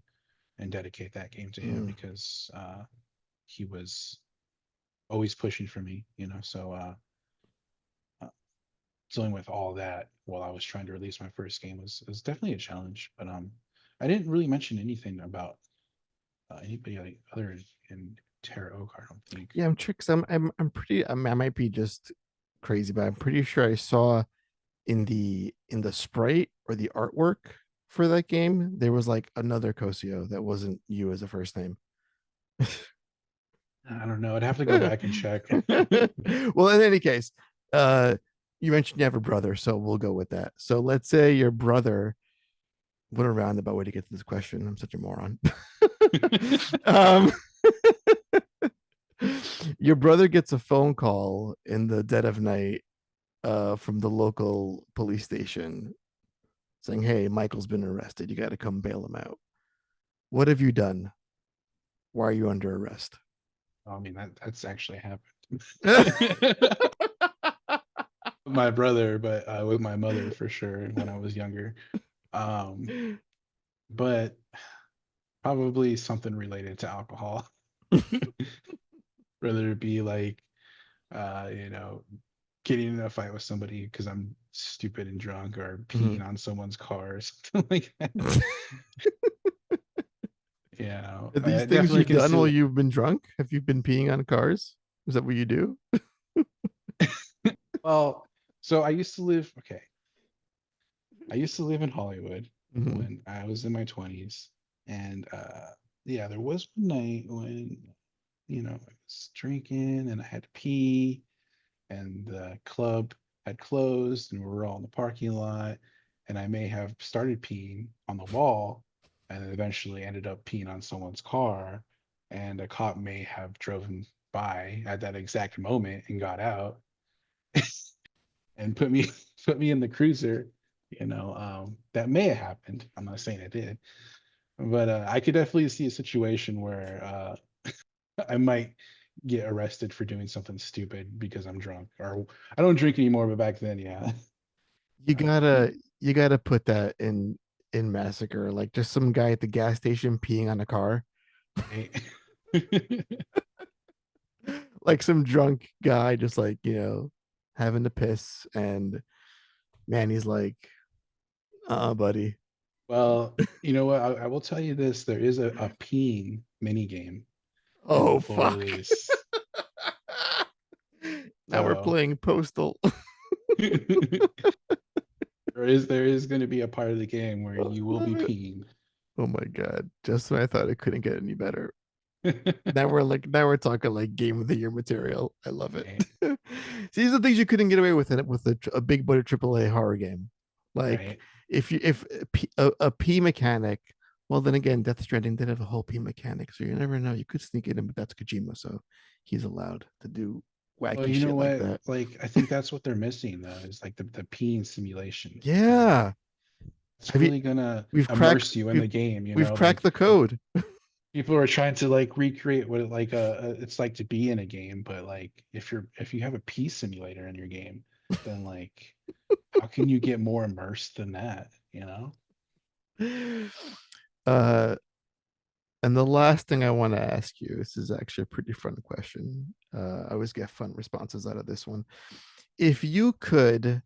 Speaker 2: and dedicate that game to him
Speaker 1: Mm-hmm.
Speaker 2: because he was always pushing for me, So uh, dealing with all that while I was trying to release my first game was definitely a challenge. But I didn't really mention anything about anybody other in Terra Oak, I don't think.
Speaker 1: Yeah, I'm tricked. I'm pretty. I might be just crazy, but I'm pretty sure I saw in the sprite or the artwork for that game there was like another Cosio that wasn't you as a first name.
Speaker 2: I don't know. I'd have to go back and check.
Speaker 1: Well, in any case, uh, you mentioned you have a brother, so we'll go with that. So let's say your brother. What a roundabout way to get to this question. I'm such a moron. um, your brother gets a phone call in the dead of night from the local police station saying, "Hey, Michael's been arrested. You got to come bail him out." What have you done? Why are you under arrest?
Speaker 2: I mean, that's actually happened. My brother, but with my mother for sure when I was younger. Um, but probably something related to alcohol. Whether it be like, uh, you know, getting in a fight with somebody because I'm stupid and drunk, or
Speaker 1: Mhm.
Speaker 2: peeing on someone's car or something like that.
Speaker 1: Are these
Speaker 2: I
Speaker 1: things
Speaker 2: definitely
Speaker 1: you've
Speaker 2: can
Speaker 1: done
Speaker 2: see.
Speaker 1: while you've been drunk? Have you been peeing on cars? Is that what you do?
Speaker 2: Well, so I used to live. Okay, I used to live in Hollywood
Speaker 1: Mhm.
Speaker 2: when I was in my 20s. And yeah, there was one night when, I was drinking and I had to pee and the club had closed and we were all in the parking lot. And I may have started peeing on the wall and then eventually ended up peeing on someone's car. And a cop may have driven by at that exact moment and got out. and put me put me in the cruiser, that may have happened. I'm not saying it did, but I could definitely see a situation where I might get arrested for doing something stupid because I'm drunk. Or I don't drink anymore, but back then, yeah.
Speaker 1: You
Speaker 2: You
Speaker 1: gotta you gotta put that in Massacre, like just some guy at the gas station peeing on a car,
Speaker 2: right?
Speaker 1: like some drunk guy just like having to piss, and man, he's like, buddy.
Speaker 2: Well, you know what? I will tell you this: there is a peeing mini game in the
Speaker 1: Oh
Speaker 2: full
Speaker 1: fuck.
Speaker 2: release.
Speaker 1: Now we're
Speaker 2: So
Speaker 1: playing Postal.
Speaker 2: there is going to be a part of the game where
Speaker 1: I
Speaker 2: you will be
Speaker 1: love it.
Speaker 2: peeing.
Speaker 1: Oh my god. Just when I thought it couldn't get any better. Now we're talking like game of the year material. I love it.
Speaker 2: Right,
Speaker 1: See, these are things you couldn't get away with in it with a big budget AAA horror game. Like
Speaker 2: right.
Speaker 1: if a P mechanic, well then again, Death Stranding did have a whole P mechanic, so you never know. You could sneak it in, but that's Kojima, so he's allowed to do
Speaker 2: Well,
Speaker 1: wacky
Speaker 2: you know
Speaker 1: shit like
Speaker 2: what?
Speaker 1: that.
Speaker 2: Like, I think that's what they're missing though, is like the peeing simulation.
Speaker 1: Yeah.
Speaker 2: It's
Speaker 1: Have you
Speaker 2: really gonna
Speaker 1: we've cracked
Speaker 2: immerse you in
Speaker 1: we've
Speaker 2: the game,
Speaker 1: we've cracked
Speaker 2: like
Speaker 1: the code.
Speaker 2: people are trying to like recreate what it's like to be in a game, but like if you have a pee simulator in your game, then like how can you get more immersed than that?
Speaker 1: uh And the last thing I want to ask you, this is actually a pretty fun question. I always get fun responses out of this one. If you could,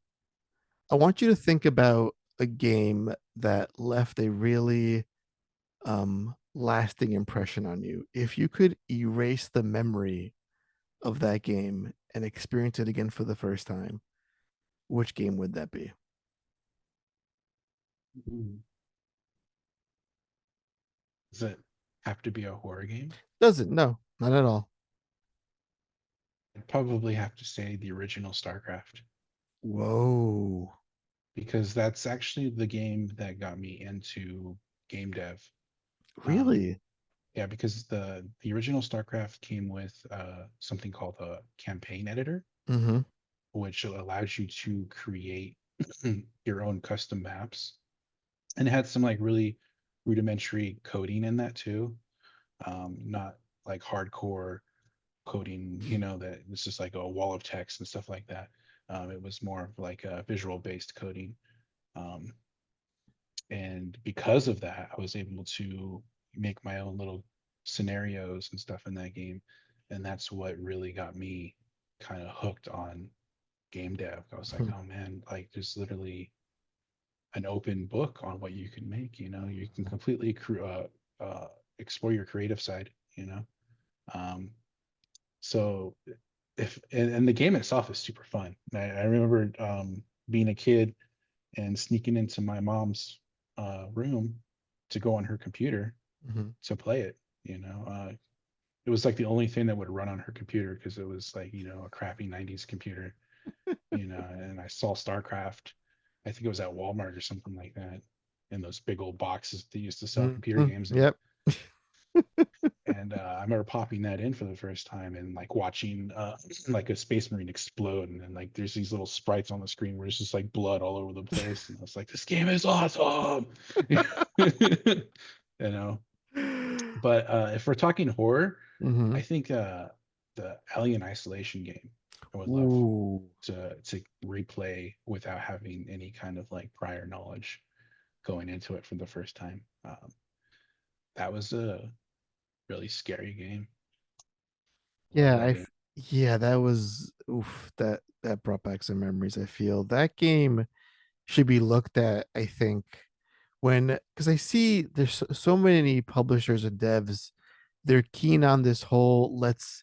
Speaker 1: I want you to think about a game that left a really lasting impression on you. If you could erase the memory of that game and experience it again for the first time, which game would that be?
Speaker 2: Ooh. Does it have to be a horror game?
Speaker 1: Doesn't, no, not at all.
Speaker 2: I'd probably have to say the original StarCraft,
Speaker 1: Whoa.
Speaker 2: because that's actually the game that got me into game dev. Um,
Speaker 1: Really?
Speaker 2: yeah, because the original StarCraft came with something called a campaign editor,
Speaker 1: Mm-hmm.
Speaker 2: which allows you to create your own custom maps, and it had some like really rudimentary coding in that too. Not like hardcore coding, that it's just like a wall of text and stuff like that. It was more of like a visual based coding. Um, and because of that, I was able to make my own little scenarios and stuff in that game. And that's what really got me kind of hooked on game dev. I was like, oh man, like there's literally an open book on what you can make. You can completely explore your creative side. Um, so if and the game itself is super fun. I remember being a kid and sneaking into my mom's room to go on her computer
Speaker 1: Mm-hmm.
Speaker 2: to play it. It was like the only thing that would run on her computer because it was like a crappy 90s computer. And I saw StarCraft. I think it was at Walmart or something like that, in those big old boxes they used to sell computer
Speaker 1: Mm-hmm.
Speaker 2: games in.
Speaker 1: Yep.
Speaker 2: And I remember popping that in for the first time and like watching like a space marine explode, and then like there's these little sprites on the screen where it's just like blood all over the place, and I was like, this game is awesome. you know but if we're talking horror,
Speaker 1: Mm-hmm.
Speaker 2: I think the Alien Isolation game I would love
Speaker 1: Ooh.
Speaker 2: to replay without having any kind of like prior knowledge going into it for the first time. That was a really scary game. Love
Speaker 1: Yeah,
Speaker 2: that game.
Speaker 1: yeah, that was oof, that brought back some memories. I feel that game should be looked at, I think, when because I see there's so many publishers and devs, they're keen on this whole let's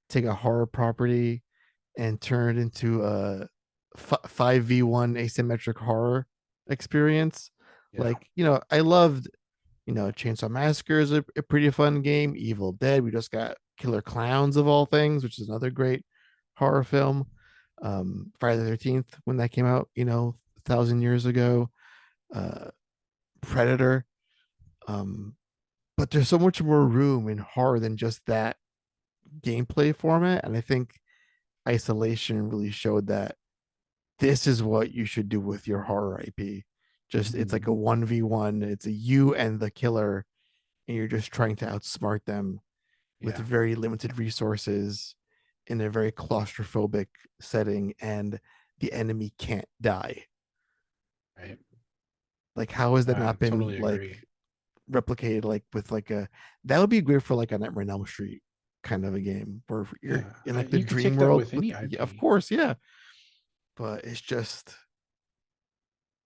Speaker 1: take a horror property and turn it into a 5v1 asymmetric horror experience.
Speaker 2: Yeah.
Speaker 1: Like, I loved Chainsaw Massacre is a pretty fun game. Evil Dead. We just got Killer Clowns of all things, which is another great horror film. Friday the 13th, when that came out, 1,000 years ago. Uh, Predator. Um, but there's so much more room in horror than just that gameplay format. And I think Isolation really showed that this is what you should do with your horror IP. Just it's like
Speaker 2: Mhm.
Speaker 1: a 1v1. It's a you and the killer, and you're just trying to outsmart them with
Speaker 2: Yeah,
Speaker 1: very limited resources in a very claustrophobic setting, and the enemy can't die.
Speaker 2: right.
Speaker 1: Like, how has that
Speaker 2: I
Speaker 1: not been
Speaker 2: totally
Speaker 1: like
Speaker 2: agree.
Speaker 1: replicated like with like a that would be great for like a Nightmare on Elm Street kind of a game where you're
Speaker 2: Yeah,
Speaker 1: in like the
Speaker 2: you could
Speaker 1: dream
Speaker 2: take that
Speaker 1: world
Speaker 2: with
Speaker 1: with
Speaker 2: any
Speaker 1: yeah, of
Speaker 2: IP.
Speaker 1: course, yeah. But it's just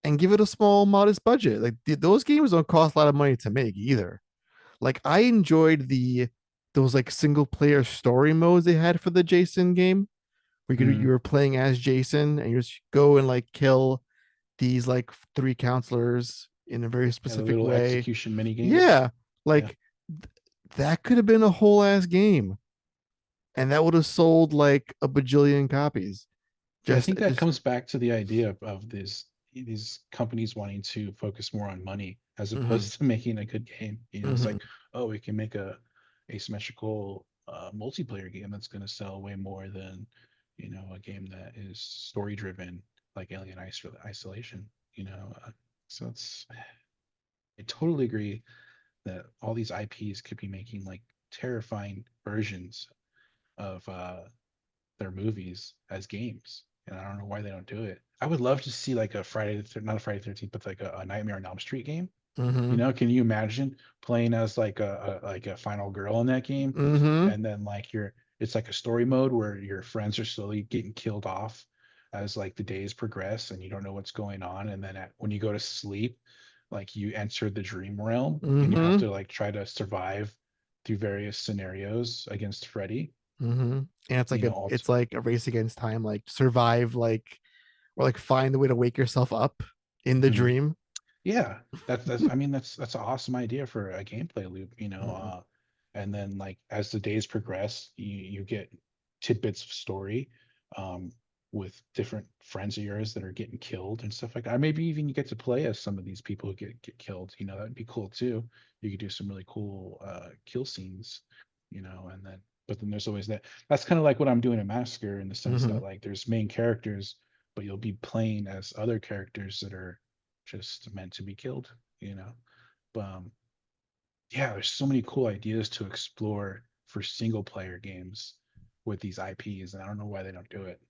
Speaker 1: and give it a small modest budget. Like those games don't cost a lot of money to make either. Like I enjoyed the those like single player story modes they had for the Jason game where you
Speaker 2: Mm.
Speaker 1: were playing as Jason and you just go and like kill these like three counselors in a very
Speaker 2: Yeah, the
Speaker 1: specific
Speaker 2: little
Speaker 1: way.
Speaker 2: execution mini games.
Speaker 1: Yeah,
Speaker 2: Yeah.
Speaker 1: like that could have been a whole ass game, and that would have sold like a bajillion copies.
Speaker 2: Yeah, I
Speaker 1: Just,
Speaker 2: think that
Speaker 1: just,
Speaker 2: comes back to the idea of these companies wanting to focus more on money as
Speaker 1: mm-hmm,
Speaker 2: opposed to making a good game. You know, it's
Speaker 1: mm-hmm,
Speaker 2: like, oh, we can make a asymmetrical multiplayer game that's going to sell way more than, a game that is story driven like Isolation. You know, so I totally agree that all these IPs could be making like terrifying versions of their movies as games, and I don't know why they don't do it. I would love to see like a not a Friday 13th, but like a Nightmare on Elm Street game.
Speaker 1: mm-hmm,
Speaker 2: Can you imagine playing as like a final girl in that game,
Speaker 1: mm-hmm,
Speaker 2: and then like it's like a story mode where your friends are slowly getting killed off as like the days progress, and you don't know what's going on, and then when you go to sleep, like you enter the dream realm, and you have
Speaker 1: mm-hmm,
Speaker 2: to like try to survive through various scenarios against Freddy.
Speaker 1: mm-hmm. And it's like a
Speaker 2: All
Speaker 1: it's like a race against time, like survive, like or like find the way to wake yourself up in the dream.
Speaker 2: Yeah, that's I mean that's an awesome idea for a gameplay loop,
Speaker 1: Mm-hmm,
Speaker 2: and then like as the days progress, you get tidbits of story, um, with different friends of yours that are getting killed and stuff like that. Maybe even you get to play as some of these people who get killed. That'd be cool too. You could do some really cool kill scenes, and then but then there's always that. That's kind of like what I'm doing in Massacre in the sense
Speaker 1: mm-hmm.
Speaker 2: that like there's main characters, but you'll be playing as other characters that are just meant to be killed, you know. But yeah, there's so many cool ideas to explore for single player games with these IPs, and I don't know why they don't do it.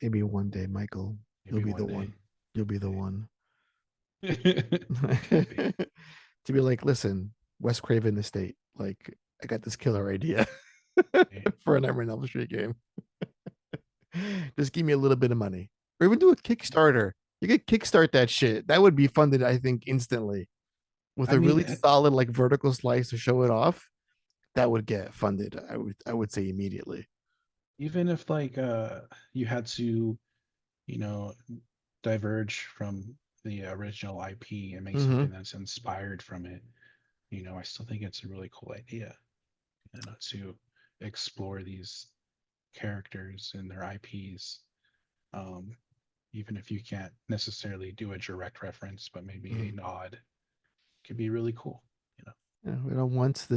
Speaker 1: Maybe one day, Michael, you'll
Speaker 2: Maybe
Speaker 1: be the
Speaker 2: one day.
Speaker 1: one. You'll be the one.
Speaker 2: Maybe.
Speaker 1: To be like, listen, Wes Craven estate, like I got this killer idea
Speaker 2: Right.
Speaker 1: for a Nightmare on Elm Street game. Just give me a little bit of money, or even do a Kickstarter. You could kickstart that shit. That would be funded, I think, instantly with
Speaker 2: I
Speaker 1: a
Speaker 2: mean,
Speaker 1: really solid like vertical slice to show it off. That would get funded. I would say immediately.
Speaker 2: even if like you had to, you know, diverge from the original IP and make
Speaker 1: Mm-hmm.
Speaker 2: something that's inspired from it, I still think it's a really cool idea, to explore these characters and their IPs. Um, Even if you can't necessarily do a direct reference, but maybe
Speaker 1: Mm-hmm.
Speaker 2: a nod could be really cool. You know,
Speaker 1: Once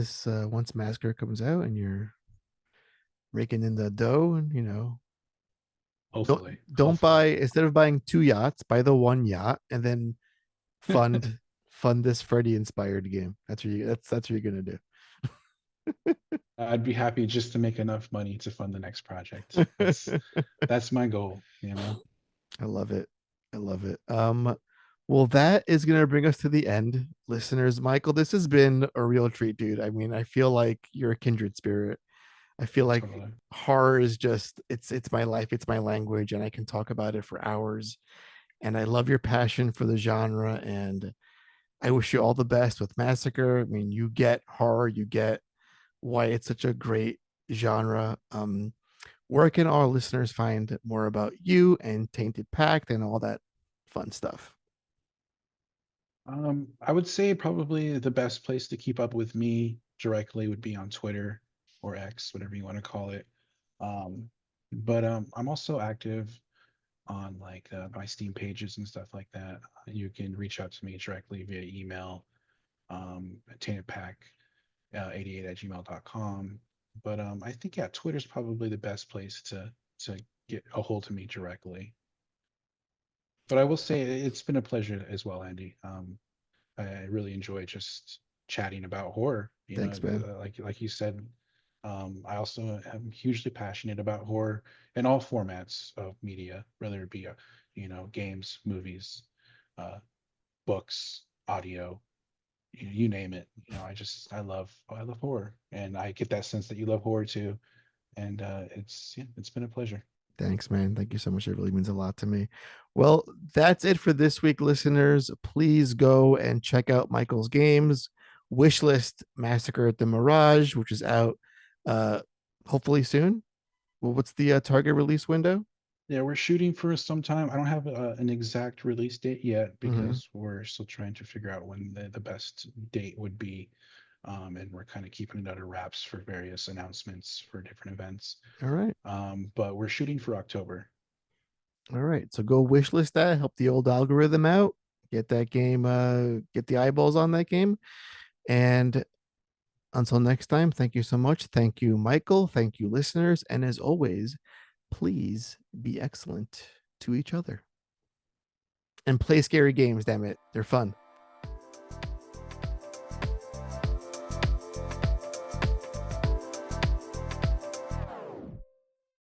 Speaker 1: Massacre comes out and you're raking in the dough, and don't
Speaker 2: hopefully,
Speaker 1: don't
Speaker 2: hopefully.
Speaker 1: buy instead of buying two yachts, buy the one yacht and then fund this Freddy inspired game. That's what you're gonna do.
Speaker 2: I'd be happy just to make enough money to fund the next project. That's my goal.
Speaker 1: I love it. I love it. Well, that is gonna bring us to the end, listeners. Michael, this has been a real treat, dude. I mean, I feel like you're a kindred spirit. I feel like
Speaker 2: Totally.
Speaker 1: horror is just it's my life, it's my language, and I can talk about it for hours. And I love your passion for the genre, and I wish you all the best with Massacre. I mean, you get horror, you get why it's such a great genre. Where can our listeners find more about you and Tainted Pact and all that fun stuff?
Speaker 2: I would say probably the best place to keep up with me directly would be on Twitter or X, whatever you want to call it. Um, but I'm also active on like my Steam pages and stuff like that. You can reach out to me directly via email, at taintedpack88 at gmail.com. But I think yeah, Twitter's probably the best place to get a hold of me directly. But I will say it's been a pleasure as well, Andy. I really enjoy just chatting about horror. You know,
Speaker 1: Thanks, man.
Speaker 2: like you said, I also am hugely passionate about horror in all formats of media, whether it be games, movies, uh, books, audio, you name it. I love horror, and I get that sense that you love horror too. And it's been a pleasure.
Speaker 1: Thanks, man. Thank you so much. It really means a lot to me. Well, that's it for this week, listeners. Please go and check out Michael's games. Wishlist Massacre at the Mirage, which is out uh hopefully soon. Well, what's the target release window?
Speaker 2: Yeah, we're shooting for some time. I don't have an exact release date yet
Speaker 1: Mm-hmm.
Speaker 2: because we're still trying to figure out when the best date would be. And we're kind of keeping it under wraps for various announcements for different events.
Speaker 1: All right.
Speaker 2: But we're shooting for October.
Speaker 1: All right. So go wishlist that, help the old algorithm out, get that game, get the eyeballs on that game. And until next time, thank you so much. Thank you, Michael. Thank you, listeners. And as always, please be excellent to each other and play scary games. Damn it. They're fun.